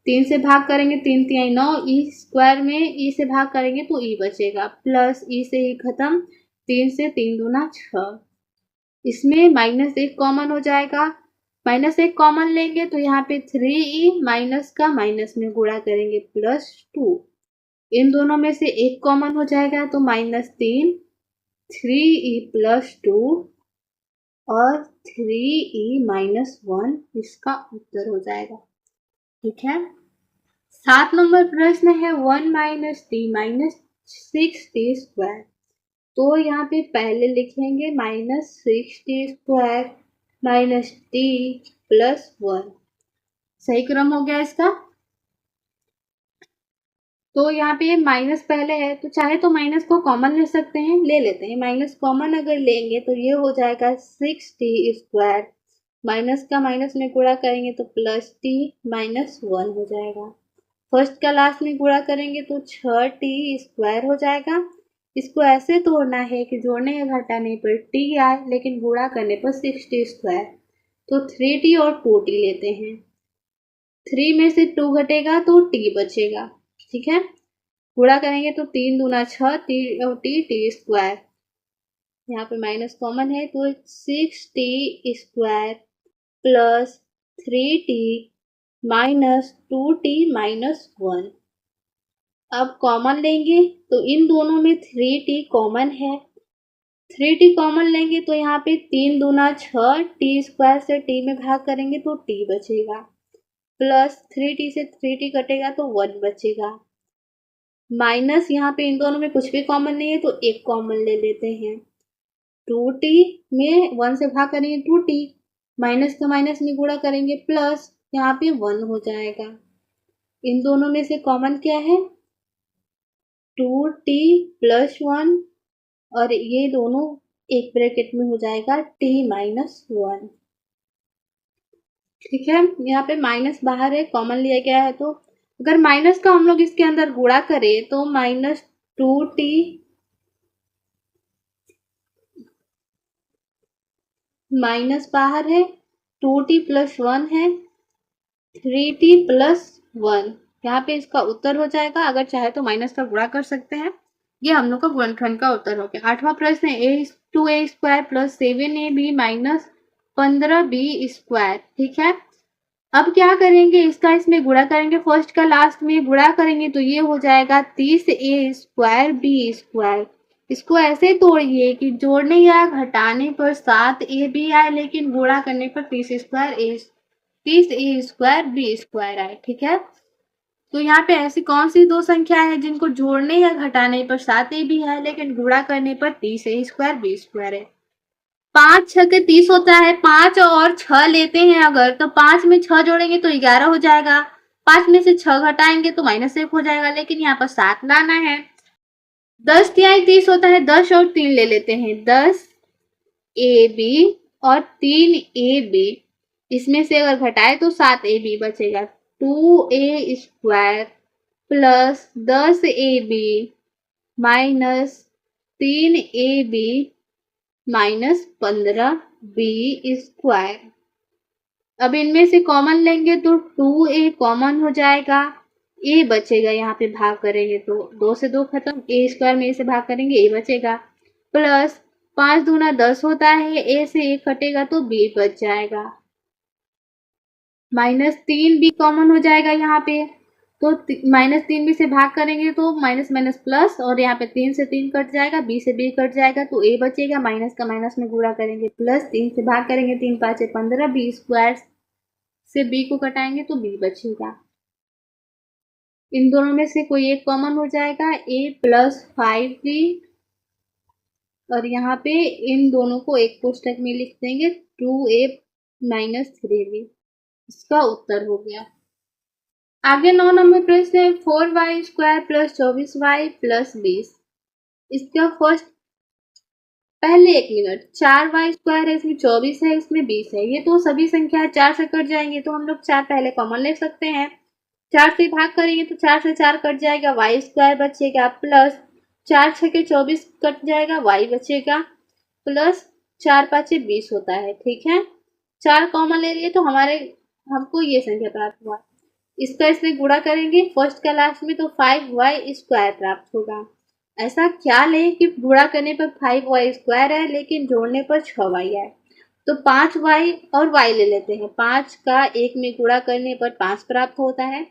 3 से भाग करेंगे, 3 3 9, ई स्क्वायर में ई से भाग करेंगे तो ई बचेगा, प्लस ई से ही खत्म, 3 से 3 दूना 6, इसमें माइनस 1 कॉमन हो जाएगा, माइनस 1 कॉमन लेंगे तो यहाँ पे 3e माइनस का माइनस में गुणा करेंगे प्लस 2, इन दोनों में से 1 कॉमन हो जाएगा तो माइनस 3, 3e प्लस 2 और 3e माइनस 1 इसका उत्तर हो जाएगा। ठीक है, 7 नंबर प्रश्न है 1 minus T minus 6t square. तो यहाँ पे पहले लिखेंगे minus 6t square minus T plus 1, सही क्रम हो गया इसका। तो यहाँ पे माइनस पहले है तो चाहे तो माइनस को कॉमन ले सकते हैं, ले लेते हैं। माइनस कॉमन अगर लेंगे तो ये हो जाएगा 6t स्क्वायर, माइनस का माइनस में गुणा करेंगे तो प्लस t माइनस 1 हो जाएगा। फर्स्ट का लास्ट में गुणा करेंगे तो 6t स्क्वायर हो जाएगा। इसको ऐसे तोड़ना है कि जोड़ने या घटाने पर t आए लेकिन गुणा करने पर 6t स्क्वायर, तो 3t और 2t लेते हैं। 3 में से 2 घटेगा तो t बचेगा। ठीक है, गुणा करेंगे तो 3 दूना 6, टी स्क्वायर, यहाँ पे माइनस कॉमन है तो 6t square plus 3t minus 2t minus 1। अब कॉमन लेंगे तो इन दोनों में 3t कॉमन है, 3t कॉमन लेंगे तो यहाँ पे 3 दूना 6, t स्क्वायर से t में भाग करेंगे तो t बचेगा, प्लस 3t से 3t कटेगा तो 1 बचेगा, माइनस यहाँ पे इन दोनों में कुछ भी कॉमन नहीं है तो एक कॉमन ले लेते हैं। 2t में 1 से भाग करेंगे 2t, माइनस का माइनस में गुणा करेंगे प्लस, यहाँ पे 1 हो जाएगा। इन दोनों में से कॉमन क्या है, 2t प्लस 1 और ये दोनों एक ब्रैकेट में हो जाएगा t माइनस 1। ठीक है, यहाँ पे माइनस बाहर है, कॉमन लिया गया है, तो अगर माइनस का हम लोग इसके अंदर गुणा करें तो माइनस 2t माइनस बाहर है, 2t प्लस 1 है, 3t प्लस 1, यहाँ पे इसका उत्तर हो जाएगा। अगर चाहे तो माइनस का गुणा कर सकते हैं। ये हम लोग का गुणनखंड का उत्तर हो गया। 8वां प्रश्न है a square plus 7ab minus 15b square. ठीक है, अब क्या करेंगे, इसका इसमें गुणा करेंगे, फर्स्ट का लास्ट में गुणा करेंगे तो ये हो जाएगा 30a स्क्वायर b स्क्वायर, इसको ऐसे तोड़िए कि जोड़ने या घटाने पर 7ab आए लेकिन गुणा करने पर 30a² आए। ठीक है, तो यहाँ पे ऐसी कौन सी दो संख्या है जिनको जोड़ने या घटाने पर 7ab है लेकिन गुणा करने पर 30a² है। 5 6 के 30 होता है। 5 और 6 लेते हैं अगर, तो 5 में 6 जोड़ेंगे तो 11 हो जाएगा। 5 में से 6 घटाएंगे तो -1 हो जाएगा, लेकिन यहाँ पर 7 लाना है। 10 तिहाई 30 होता है। 10 और 3 ले लेते हैं। 10ab और 3ab, इसमें से अगर घटाए तो 7ab बचेगा। 2a² plus 10ab minus 3ab minus 15b²। अब इनमें से कॉमन लेंगे तो 2a कॉमन हो जाएगा, a बचेगा। यहाँ पे भाग करेंगे तो 2 से 2 खत्म, a² में a से भाग करेंगे a बचेगा, प्लस 5 दूना 10 होता है, a से a कटेगा तो b बच जाएगा, माइनस 3b कॉमन हो जाएगा यहाँ पे, तो -3b से भाग करेंगे तो माइनस माइनस प्लस, और यहाँ पे 3 से 3 कट जाएगा, b से b कट जाएगा तो a बचेगा, माइनस का माइनस में गुणा करेंगे प्लस, 3 से भाग करेंगे 3 5 15, b² से b को कटाएंगे तो b बचेगा। इन दोनों में से कोई एक कॉमन हो जाएगा, a प्लस 5b, और यहाँ पे इन दोनों को एक कोष्टक में लिख देंगे 2a माइनस 3b। इसका उत्तर हो गया। आगे 9 नंबर प्रश्न है 4y² प्लस 24y प्लस 20। इसका फर्स्ट, पहले 1 मिनट, 4y² है, इसमें 24 है, इसमें 20 है। ये तो सभी संख्या 4 से कट जाएंगे तो हम लोग 4 पहले कॉमन ले सकते हैं। 4 से भाग करेंगे तो 4 से 4 कट जाएगा, y² बचेगा, प्लस 4 6 के 24 कट जाएगा, y बचेगा, प्लस 4 5 20 होता है। ठीक है, 4 कॉमन ले लिए तो हमको ये संख्या प्राप्त हुआ। इसका इसमें गुणा करेंगे फर्स्ट का लास्ट में तो 5y² प्राप्त होगा। ऐसा क्या लें कि गुणा करने पर 5y² है लेकिन जोड़ने पर 6y है, तो 5y और y ले लेते हैं। 5 का 1 में गुणा करने पर 5 प्राप्त होता है,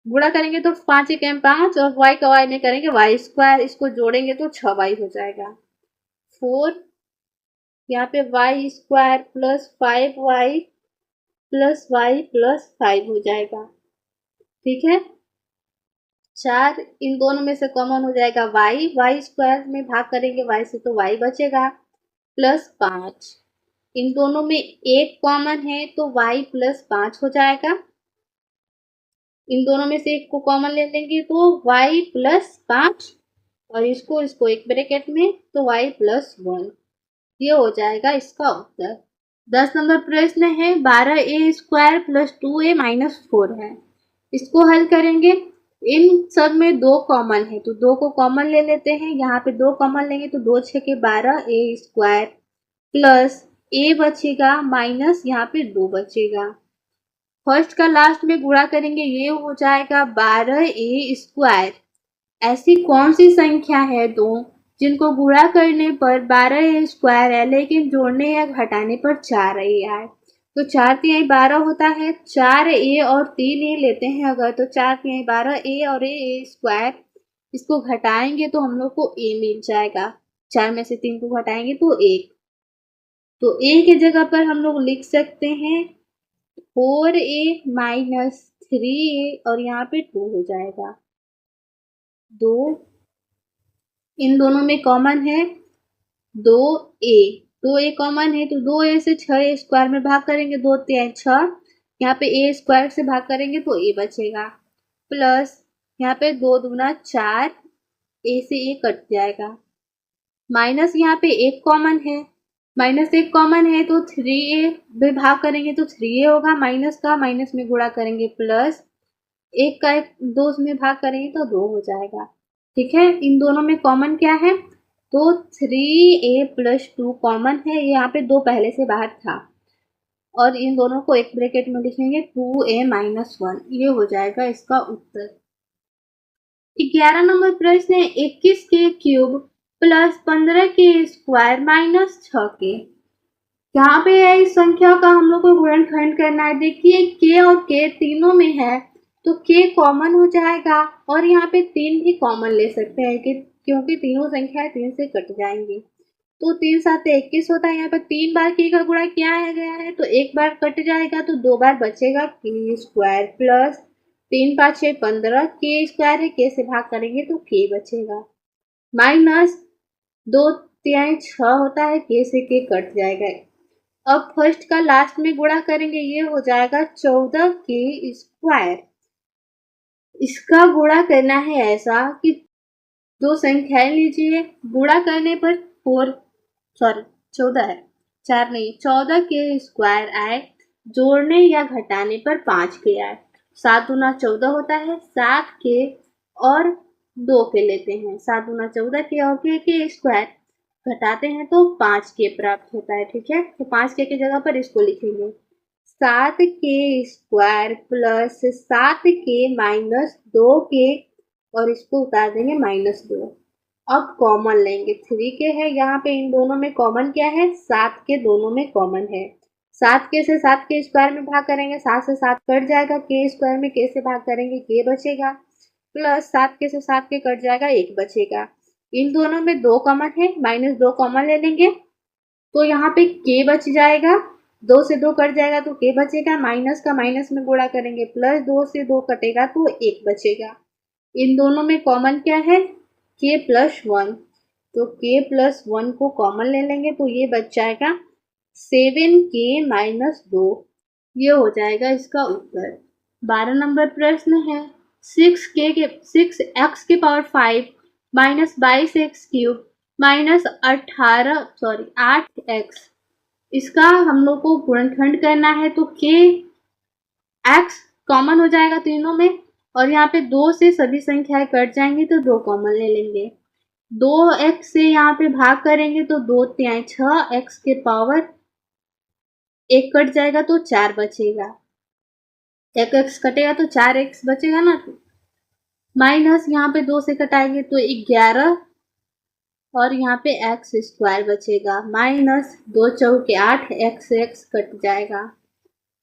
गुणा करेंगे तो 5 1 5, और y का y में करेंगे y², इसको जोड़ेंगे तो 6y हो जाएगा। 4 यहाँ पे y² plus 5y plus y plus 5 हो जाएगा। ठीक है, 4 इन दोनों में से कॉमन हो जाएगा y² में भाग करेंगे y से तो y बचेगा, प्लस 5, इन दोनों में एक कॉमन है तो y प्लस 5 हो जाएगा। इन दोनों में से एक को कॉमन ले लेंगे तो y प्लस 5, और इसको एक ब्रैकेट में तो y प्लस 1। ये हो जाएगा इसका उत्तर। 10 नंबर प्रश्न है 12a² प्लस 2a माइनस 4 है। इसको हल करेंगे। इन सब में 2 कॉमन है तो 2 को कॉमन ले लेते हैं। यहाँ पे 2 कॉमन लेंगे तो 2 6 के 12a² प्लस a बचेगा, माइनस यहाँ पे 2 बचेगा। फर्स्ट का लास्ट में गुणा करेंगे, ये हो जाएगा 12a²। ऐसी कौन सी संख्या है दो जिनको गुणा करने पर 12a² है लेकिन जोड़ने या घटाने पर 4a आए? तो 4 तिहाई 12 होता है, 4a और 3a लेते हैं अगर, तो 4 तिहाई 12a और a², इसको घटाएंगे तो हम लोग को a मिल जाएगा। 4 में से 3 को घटाएंगे तो 1, तो a की जगह पर हम लोग लिख सकते हैं 4a माइनस 3a, और यहाँ पे 2 हो जाएगा। 2 इन दोनों में कॉमन है 2a कॉमन है तो 2a से 6a² में भाग करेंगे, 2 तिहाई 6, यहाँ पे a² से भाग करेंगे तो a बचेगा, प्लस यहाँ पे 2 दूना 4, a से a कट जाएगा, माइनस यहाँ पे 1 कॉमन है, -1 कॉमन है तो 3a में भाग करेंगे तो 3a होगा, माइनस का माइनस में गुणा करेंगे, प्लस 1 का 2 में भाग करेंगे तो 2 हो जाएगा। ठीक है, इन दोनों में कॉमन क्या है? तो 3a प्लस 2 कॉमन है, यहाँ पे 2 पहले से बाहर था, और इन दोनों को एक ब्रैकेट में लिखेंगे 2a माइनस 1। ये हो जाएगा इसका उत्तर। 11 नंबर प्रश्न है 21 के क्यूब प्लस 15 के स्क्वायर माइनस 6 के। यहाँ पे है इस संख्या का हम लोग को गुणनखंड करना है। देखिए k और k तीनों में है तो k कॉमन हो जाएगा, और यहाँ पे 3 भी कॉमन ले सकते हैं कि क्योंकि तीनों संख्याएं 3 से कट जाएंगी। तो 3 7 21 होता है। यहाँ पर 3 बार के का गुणा किया है गया है तो एक बार कट जाएगा तो 2 बार बचेगा के स्क्वायर प्लस 3 5 6 15 के स्क्वायर है, के से भाग करेंगे तो के बचेगा माइनस 2 3 6 होता है, के से के कट जाएगा। अब फर्स्ट का लास्ट में गुणा करेंगे, ये हो जाएगा 14 के स्क्वायर। इसका गुणा करना है ऐसा कि दो संख्याएं लीजिए, गुणा करने पर 14 है, 4 नहीं 14 के स्क्वायर आए, जोड़ने या घटाने पर 5 के आए। 7 गुना 14 होता है, 7 के और 2 के लेते हैं, 7 गुना 14 के और के स्क्वायर घटाते हैं तो 5 के प्राप्त होता है। ठीक है, तो 5 के जगह पर इसको लिखेंगे 7 के स्क्वायर प्लस 7 के माइनस 2 के और इसको उतार देंगे -2। अब कॉमन लेंगे, 3 के है यहाँ पे, इन दोनों में कॉमन क्या है, 7 के दोनों में कॉमन है। 7 के से 7 के स्क्वायर में भाग करेंगे, 7 से 7 कट जाएगा, के स्क्वायर में के से भाग करेंगे के बचेगा, प्लस 7 के से 7 के कट जाएगा, 1 बचेगा। इन दोनों में 2 कॉमन है, -2 कॉमन ले लेंगे तो यहाँ पे के बच जाएगा, 2 से 2 कट जाएगा तो के बचेगा, माइनस का माइनस में गुणा करेंगे, प्लस 2 से 2 कटेगा तो 1 बचेगा। इन दोनों में कॉमन क्या है, के प्लस 1, तो के प्लस 1 को कॉमन ले लेंगे तो ये बच जाएगा 7 के माइनस 2। ये हो जाएगा इसका उत्तर। 12 नंबर प्रश्न है 6x के power 5 minus 22x cube minus 8x, इसका हम लोग को गुणनखंड करना है तो के x कॉमन हो जाएगा तीनों में और यहाँ पे 2 से सभी संख्याएं कट जाएंगी तो 2 कॉमन ले लेंगे। 2x से यहाँ पे भाग करेंगे तो 2 3 6, x के पावर 1 कट जाएगा तो 4 बचेगा, 1x कटेगा तो 4x बचेगा ना, माइनस यहाँ पे 2 से कटाएंगे तो 11 और यहाँ पे x स्क्वायर बचेगा, माइनस 2 चौके 8, x कट जाएगा।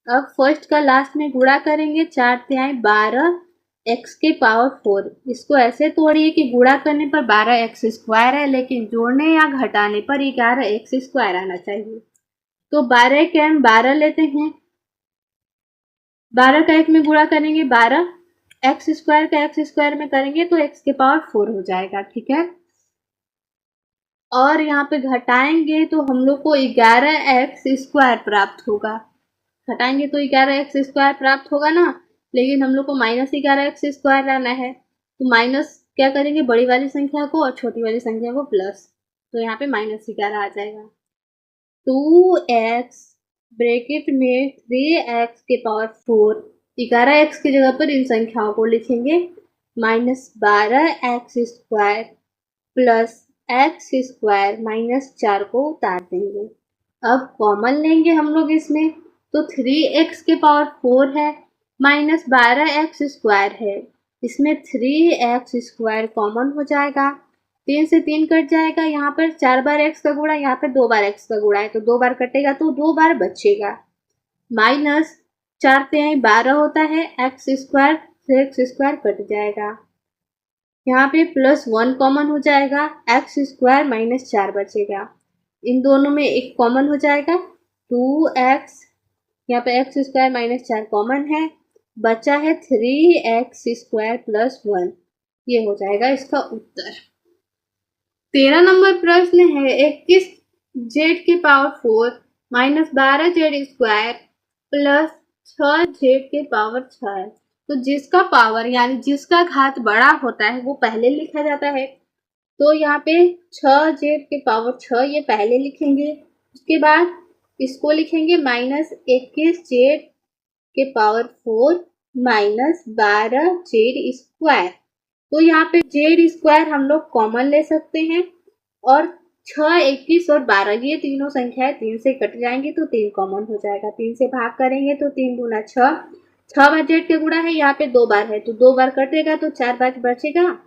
अब फर्स्ट का लास्ट में गुणा करेंगे, 4 3 12 x के पावर 4। इसको ऐसे तोड़िए कि गुणा करने पर 12x स्क्वायर है लेकिन जोड़ने या घटाने पर 11x स्क्वायर आना चाहिए। तो 12 के हम 12 लेते हैं, 12 का 1 में गुणा करेंगे, 12 x स्क्वायर का x स्क्वायर में करेंगे तो x के पावर 4 हो जाएगा। ठीक है, और यहाँ पे घटाएंगे तो हम लोग को 11x स्क्वायर प्राप्त होगा, घटाएंगे तो 11x स्क्वायर प्राप्त होगा ना, लेकिन हम लोग को -11x स्क्वायर लाना है तो माइनस क्या करेंगे, बड़ी वाली संख्या को और छोटी वाली संख्या को प्लस, तो यहाँ पे -11 आ जाएगा। 2x ब्रैकेट में 3x के पावर 4, 11x की जगह पर इन संख्याओं को लिखेंगे -12x square plus x square -4 को उतार देंगे। अब कॉमन लेंगे हम लोग इसमें तो 3x के पावर 4 है -12x स्क्वायर है, इसमें 3x स्क्वायर कॉमन हो जाएगा, 3 से 3 कट जाएगा, यहाँ पर 4 बार x का गुणा, यहाँ पर 2 बार x का गुणा है तो 2 बार कटेगा तो 2 बार बचेगा, माइनस 4 3 12 होता है, x स्क्वायर से x स्क्वायर कट जाएगा, यहाँ पे +1 कॉमन हो जाएगा, x स्क्वायर -4 बचेगा, इन दोनों में एक कॉमन हो जाएगा 2x, यहाँ पे x स्क्वायर -4 कॉमन है, बचा है 3x स्क्वायर प्लस 1, ये हो जाएगा इसका उत्तर। 13 नंबर प्रश्न है 21z के power 4 minus 12z square plus 6z के पावर 6 है। तो जिसका पावर यानी जिसका घात बड़ा होता है वो पहले लिखा जाता है, तो यहाँ पे 6z के पावर 6 ये पहले लिखेंगे, उसके बाद इसको लिखेंगे -21z के पावर 4 माइनस 12z स्क्वायर। तो यहाँ पे z स्क्वायर हम लोग कॉमन ले सकते हैं और 6 21 और 12 ये तीनों संख्याएं 3 से कट जाएंगी तो 3 कॉमन हो जाएगा, 3 से भाग करेंगे तो 3 गुना 6, 6 बार z के गुणा है, यहाँ पे 2 बार है तो 2 बार कटेगा तो 4 बार बचेगा,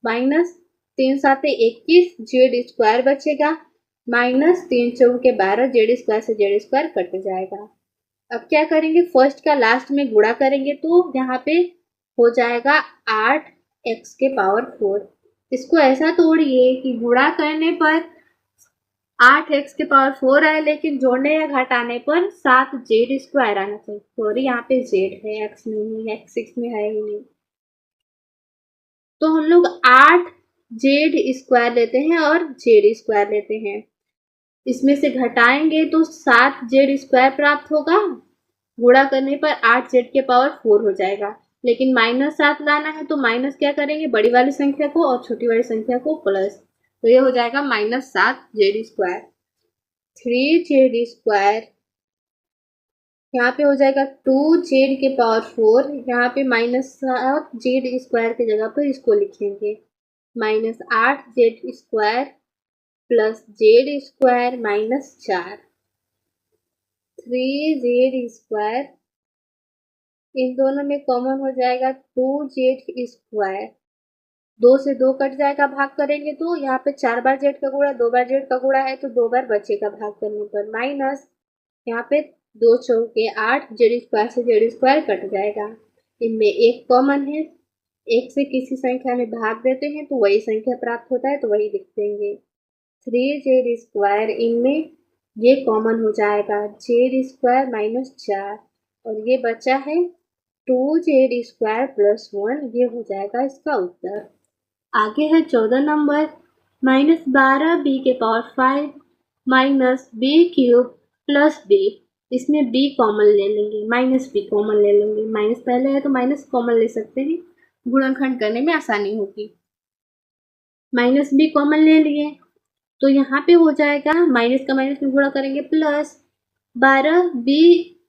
माइनस 3 7 21 z स्क्वायर बचेगा, माइनस 3 चौके 12 z स्क्वायर से z स्क्वायर कट जाएगा। अब क्या करेंगे, फर्स्ट का लास्ट में गुणा करेंगे तो यहाँ पे हो जाएगा 8x के पावर 4, इसको ऐसा तोड़िए कि गुणा करने पर 8x⁴ आए, लेकिन जोड़ने या घटाने पर 7z² आना चाहिए। सॉरी, यहाँ पे z है, x नहीं है, x 6 में है ही नहीं। तो हम लोग 8z² लेते हैं और z² लेते हैं। इसमें से घटाएंगे तो 7z² प्राप्त होगा। गुणा करने पर 8z⁴ हो जाएगा। लेकिन -7 लाना है तो माइनस क्या करेंगे, बड़ी वाली संख्या को और छोटी वाली संख्या को प्लस। तो ये हो जाएगा -7z²। 3z², यहाँ पे हो जाएगा 2z⁴। यहाँ पे -7z² की जगह पर इसको लिखेंगे -8z² प्लस z² -4। 3z², इन दोनों में कॉमन हो जाएगा 2z²। 2 से 2 कट जाएगा भाग करेंगे तो यहाँ पे 4 बार z का गुणा, 2 बार z का गुणा है तो 2 बार बचेगा भाग करने पर, माइनस यहाँ पे 2 चौके 8, z² से z² कट जाएगा। इनमें एक कॉमन है, एक से किसी संख्या में भाग देते हैं तो वही संख्या प्राप्त होता है, तो वही लिख देंगे 3z²। इनमें ये कॉमन हो जाएगा z² -4, और ये बचा है 2z² प्लस 1। ये हो जाएगा इसका उत्तर। आगे है 14 number, -12b⁵ -b³ plus b। इसमें b कॉमन ले लेंगे, -b कॉमन ले लेंगे। माइनस पहले है तो माइनस कॉमन ले सकते हैं, गुणनखंड करने में आसानी होगी। -b कॉमन ले लिए तो यहाँ पे हो जाएगा, माइनस का माइनस में गुणा करेंगे प्लस 12b।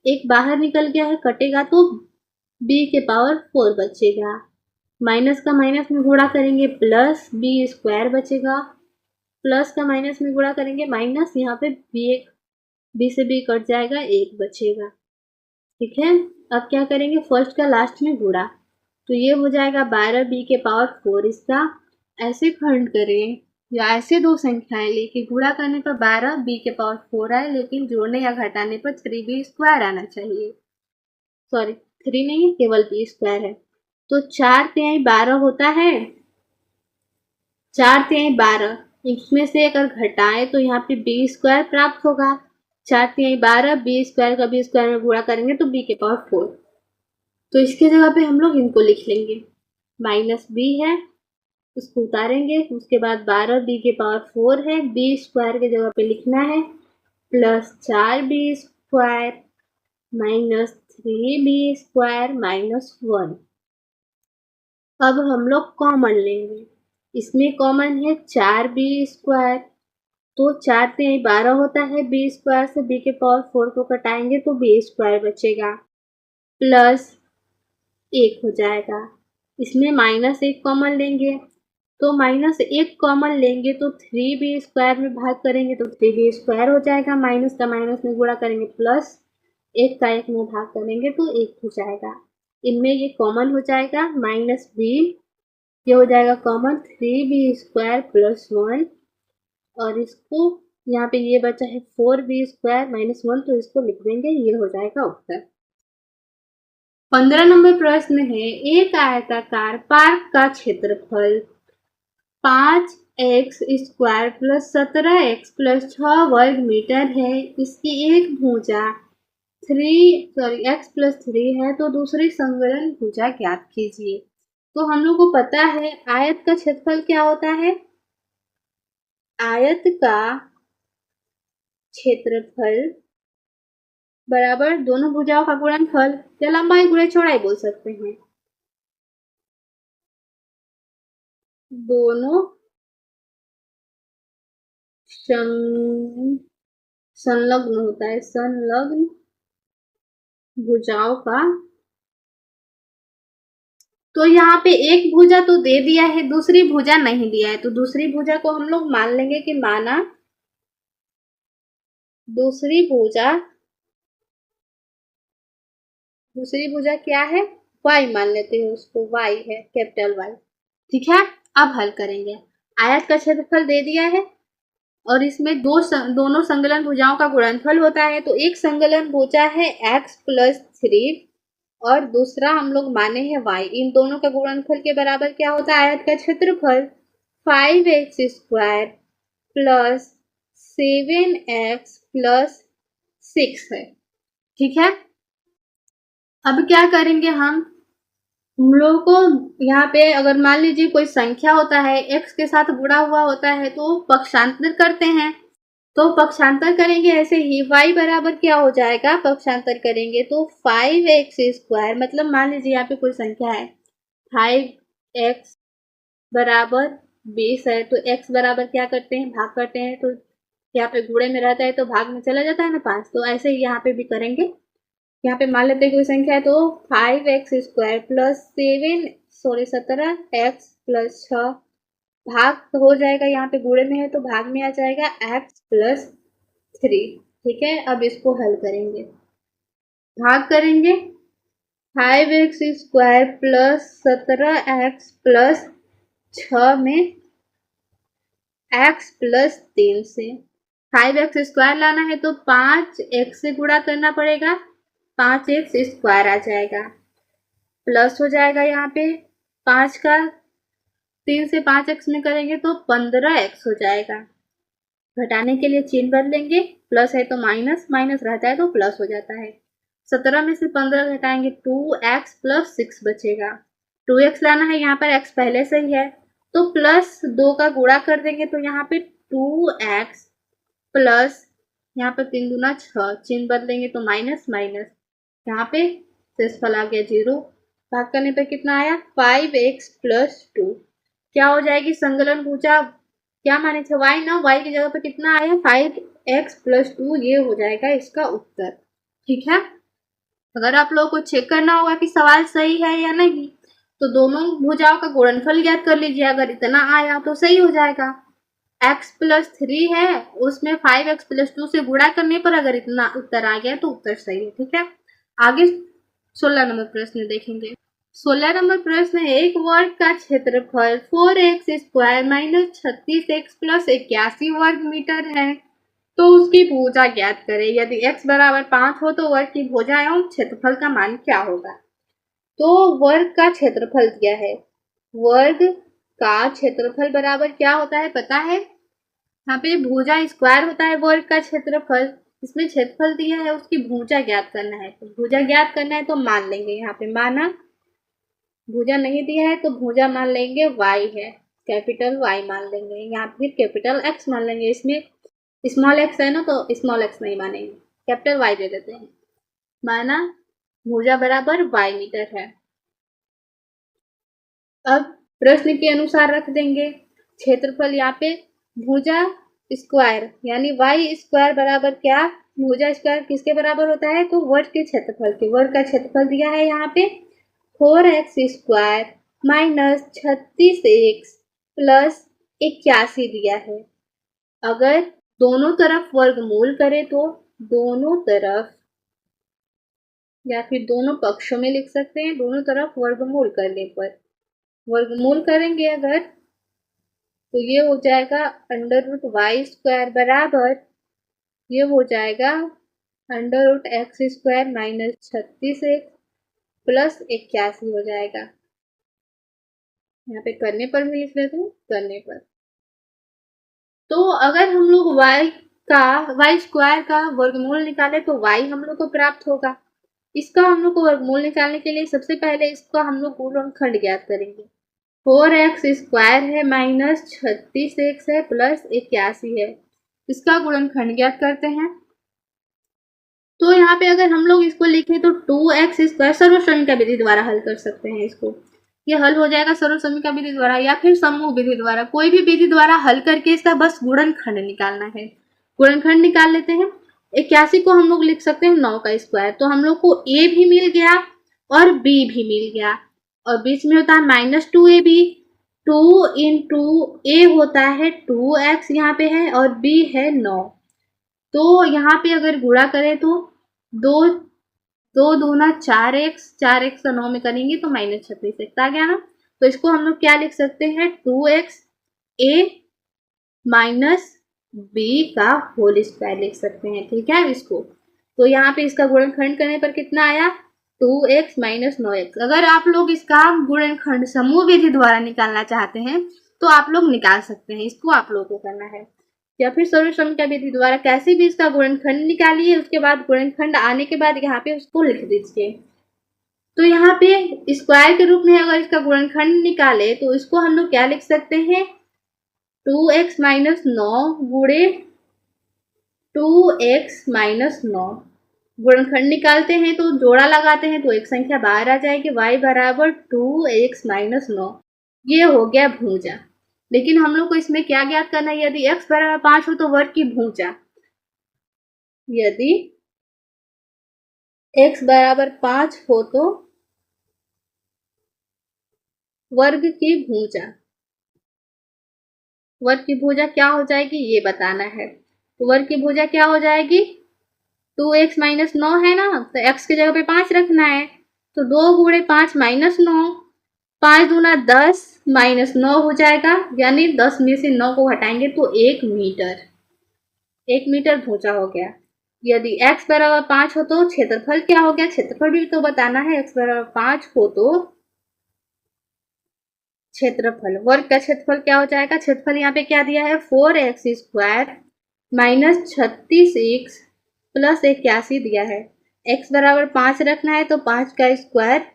एक बाहर निकल गया है, कटेगा तो b⁴ बचेगा। माइनस का माइनस में गुणा करेंगे प्लस b² बचेगा। प्लस का माइनस में गुणा करेंगे माइनस, यहाँ पे b से b कट जाएगा, 1 बचेगा। ठीक है, अब क्या करेंगे, फर्स्ट का लास्ट में गुणा, तो ये हो जाएगा 12b⁴। इसका ऐसे खंड करें या ऐसे दो संख्याएं लेके गुणा करने पर 12b⁴ आए, लेकिन जोड़ने या घटाने पर 3b² आना चाहिए। सॉरी, 3 नहीं, केवल b² है। तो 4×3 12 होता है। 4×3 12, इसमें से अगर घटाएं तो यहाँ पे b² प्राप्त होगा। 4×3 12, b² का b² में गुणा करेंगे तो b⁴। तो इसके जगह पे हम लोग इनको लिख लेंगे, -b है, इसको उतारेंगे, उसके बाद 12b⁴ है, b² की जगह पे लिखना है प्लस 4b² -3b² -1। अब हम लोग कॉमन लेंगे, इसमें कॉमन है 4b²। तो 4×3 12 होता है, b² से b⁴ को कटाएंगे तो b² बचेगा, प्लस 1 हो जाएगा। इसमें -1 कॉमन लेंगे, तो -1 कॉमन लेंगे तो 3b² में भाग करेंगे तो 3b² हो जाएगा। माइनस का माइनस में गुणा करेंगे प्लस 1 का 1 में भाग करेंगे तो 1 हो जाएगा। इनमें ये कॉमन हो जाएगा -b, ये हो जाएगा कॉमन 3b² प्लस 1, और इसको यहाँ पे ये बचा है 4b² -1, तो इसको लिख देंगे, ये हो जाएगा उत्तर। 15 नंबर प्रश्न है, एक आयताकार पार्क का क्षेत्रफल 5x² प्लस 17x प्लस 6 वर्ग मीटर है। इसकी एक भुजा x प्लस 3 है, तो दूसरी संलग्न भुजा ज्ञात कीजिए। तो हम लोग को पता है आयत का क्षेत्रफल क्या होता है। आयत का क्षेत्रफल बराबर दोनों भुजाओं का गुणनफल, या लंबाई गुणे चौड़ाई बोल सकते हैं। दोनों संलग्न होता है, संलग्न भुजाओं का। तो यहाँ पे एक भुजा तो दे दिया है, दूसरी भुजा नहीं दिया है, तो दूसरी भुजा को हम लोग मान लेंगे कि माना दूसरी भुजा क्या है, y मान लेते हैं उसको, y है, कैपिटल Y। ठीक है, अब हल करेंगे। आयत का क्षेत्रफल दे दिया है और इसमें दोनों संलग्न भुजाओं का गुणनफल होता है। तो एक संलग्न भुजा है x प्लस 3 और दूसरा हम लोग माने हैं y। इन दोनों का गुणनफल के बराबर क्या होता है, आयत का क्षेत्रफल। 5x² प्लस 7x प्लस 6 है। ठीक है, अब क्या करेंगे हम लोगों को यहाँ पे अगर मान लीजिए कोई संख्या होता है x के साथ गुणा हुआ होता है तो पक्षांतर करते हैं, तो पक्षांतर करेंगे ऐसे ही y बराबर क्या हो जाएगा, पक्षांतर करेंगे तो 5x² मतलब मान लीजिए यहाँ पे कोई संख्या है 5x बराबर 20 है, तो x बराबर क्या करते हैं, भाग करते हैं, तो यहाँ पे गुणे में रहता है तो भाग में चला जाता है ना 5, तो ऐसे ही यहाँ पे भी करेंगे। यहाँ पे मान लेते हैं कोई संख्या है तो 5x² प्लस 17x प्लस 6 भाग हो जाएगा, यहाँ पे गुणे में है तो भाग में आ जाएगा x प्लस 3। ठीक है, अब इसको हल करेंगे, भाग करेंगे 5x² प्लस 17x प्लस 6 में x प्लस 3 से 5x² लाना है तो 5x से गुणा करना पड़ेगा, 5x² आ जाएगा, प्लस हो जाएगा यहाँ पे 5 का 3 से 5x में करेंगे तो 15x हो जाएगा। घटाने के लिए चिन्ह बदलेंगे, प्लस है तो माइनस, माइनस रहता है तो प्लस हो जाता है। 17 में से 15 घटाएंगे 2x प्लस 6 बचेगा। 2x लाना है, यहाँ पर x पहले से ही है तो प्लस 2 का गुणा कर देंगे तो यहाँ पे 2x प्लस यहाँ पर 3 दूना 6, चिन्ह बदलेंगे तो माइनस माइनस, यहाँ पे शेषफल आ गया 0, भाग करने पर कितना आया 5x प्लस 2, क्या हो जाएगी संकलन भुजा, क्या माने थे y ना, y की जगह पे कितना आया 5x प्लस 2, ये हो जाएगा इसका उत्तर। ठीक है, अगर आप लोगों को चेक करना होगा कि सवाल सही है या नहीं तो दोनों भुजाओं का गुणनफल ज्ञात कर लीजिए, अगर इतना आया तो सही हो जाएगा। x प्लस 3 है, उसमें 5x प्लस 2 से गुणा करने पर अगर इतना उत्तर आ गया तो उत्तर सही है। ठीक है, आगे 16 नंबर प्रश्न देखेंगे। 16 नंबर प्रश्न है, एक वर्ग का क्षेत्रफल 4x² माइनस 36x प्लस 81 वर्ग मीटर है तो उसकी भुजा ज्ञात करें। यदि x बराबर 5 हो तो वर्ग की भुजा एवं क्षेत्रफल का मान क्या होगा। तो वर्ग का क्षेत्रफल दिया है, वर्ग का क्षेत्रफल बराबर क्या होता है पता है, यहाँ पे भुजा स्क्वायर होता है वर्ग का क्षेत्रफल, इसमें क्षेत्रफल दिया है उसकी भुजा ज्ञात करना है, तो भुजा ज्ञात करना है तो मान लेंगे, यहाँ पे माना, भुजा नहीं दिया है तो भुजा मान लेंगे y है, कैपिटल Y मान लेंगे, यहाँ फिर कैपिटल X मान लेंगे, इसमें स्मॉल x है ना तो स्मॉल x नहीं मानेंगे, कैपिटल Y दे देते हैं, माना भुजा बराबर y मीटर है। अब प्रश्न के अनुसार रख देंगे क्षेत्रफल, यहाँ पे भुजा स्क्वायर यानी y² बराबर क्या, भुजा स्क्वायर किसके बराबर होता है तो वर्ग के क्षेत्रफल के, वर्ग का क्षेत्रफल दिया है यहाँ पे 4x² माइनस 36x प्लस 81 दिया है। अगर दोनों तरफ वर्गमूल करें तो दोनों तरफ या फिर दोनों पक्षों में लिख सकते हैं, दोनों तरफ वर्गमूल करने पर, वर्गमूल करेंगे अगर तो ये हो जाएगा √y² बराबर, ये हो जाएगा √x² माइनस 36x प्लस 81 हो जाएगा। यहाँ पे करने पर भी लिख लेते हैं, करने पर तो अगर हम लोग y² का वर्गमूल निकाले तो y हम लोग को प्राप्त होगा। इसका हम लोग को वर्गमूल निकालने के लिए सबसे पहले इसका हम लोग गुणनखंड ज्ञात करेंगे। 4x² है माइनस 36x है प्लस 81 है, इसका गुणनखंड ज्ञात करते हैं। तो यहाँ पे अगर हम लोग इसको लिखें तो 2x² सर्वश्रमिका विधि द्वारा हल कर सकते हैं, इसको ये हल हो जाएगा सर्वश्रमिका विधि द्वारा या फिर समूह विधि द्वारा, कोई भी विधि द्वारा हल करके इसका बस गुणनखंड निकालना है। गुणनखंड निकाल लेते हैं, 81 को हम लोग लिख सकते हैं 9 का स्क्वायर, तो हम लोग को a भी मिल गया और b भी मिल गया और बीच में होता है -2ab, 2 इंटू a होता है 2x यहाँ पे है और b है 9, तो यहाँ पे अगर गुणा करें तो 2 दूना 4x, 4x का 9 में करेंगे तो -36x आ गया ना, तो इसको हम लोग क्या लिख सकते हैं 2x a माइनस b का होल स्क्वायर लिख सकते हैं। ठीक है इसको, तो यहाँ पे इसका गुणनखंड करने पर कितना आया 2x माइनस 9x। अगर आप लोग इसका गुणनखंड समूह विधि द्वारा निकालना चाहते हैं तो आप लोग निकाल सकते हैं, इसको आप लोगों को करना है। या फिर सर्वसम की विधि द्वारा कैसे भी इसका गुणनखंड निकालिए, उसके बाद गुणनखंड आने के बाद यहाँ पे उसको लिख दीजिए। तो यहाँ पे स्क्वायर के रूप में अगर इसका गुणनखंड निकाले तो इसको हम लोग क्या लिख सकते हैं, 2x माइनस 9 गुणे 2x माइनस 9। गुणनखंड निकालते हैं तो जोड़ा लगाते हैं तो एक संख्या बाहर आ जाएगी, y बराबर 2x माइनस 9। ये हो गया भुजा। लेकिन हम लोग को इसमें क्या ज्ञात करना है, यदि x बराबर 5 हो तो वर्ग की भुजा, यदि x बराबर 5 हो तो वर्ग की भुजा, वर्ग की भुजा क्या हो जाएगी ये बताना है। तो वर्ग की भुजा क्या हो जाएगी, 2x माइनस 9 है ना, तो x की जगह पे 5 रखना है, तो 2 गुणे 5 माइनस 9, 5 दूना 10 माइनस 9 हो जाएगा, यानी 10 में से 9 को हटाएंगे तो 1 मीटर, 1 मीटर भुजा हो गया। यदि x बराबर 5 हो तो क्षेत्रफल क्या हो गया, क्षेत्रफल भी तो बताना है। x बराबर 5 हो तो क्षेत्रफल, वर्ग का क्षेत्रफल क्या हो जाएगा, क्षेत्रफल यहाँ पे क्या दिया है, 4x square minus 36x plus 81 दिया है। x बराबर 5 रखना है तो 5 का स्क्वायर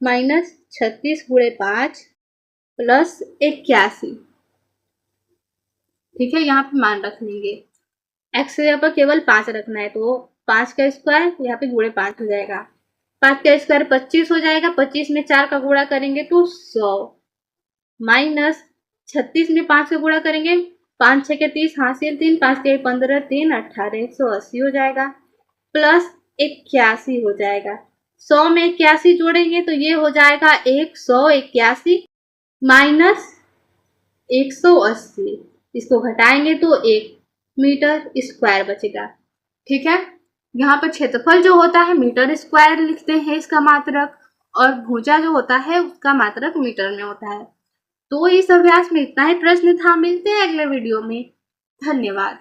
माइनस 36 गुणे 5 प्लस 81। ठीक है, यहाँ पे मान रख लेंगे। x के जगह पर केवल 5 रखना है तो 5 का स्क्वायर यहाँ पे गुणे 5 हो जाएगा, 5 का स्क्वायर 25 हो जाएगा, 25 में 4 का गुणा करेंगे तो 100 माइनस 36 में 5 का गुणा करेंगे, 5 6 के 30 हासिल 3, 5 के 15 3 18 180 हो जाएगा, प्लस 81 हो जाएगा। 100 में 81 जोड़ेंगे तो ये हो जाएगा 181 माइनस 180, इसको घटाएंगे तो 1 मीटर स्क्वायर बचेगा। ठीक है, यहाँ पर क्षेत्रफल जो होता है मीटर स्क्वायर लिखते हैं इसका मात्रक, और भुजा जो होता है उसका मात्रक मीटर में होता है। तो इस अभ्यास में इतना ही प्रश्न था, मिलते हैं अगले वीडियो में। धन्यवाद।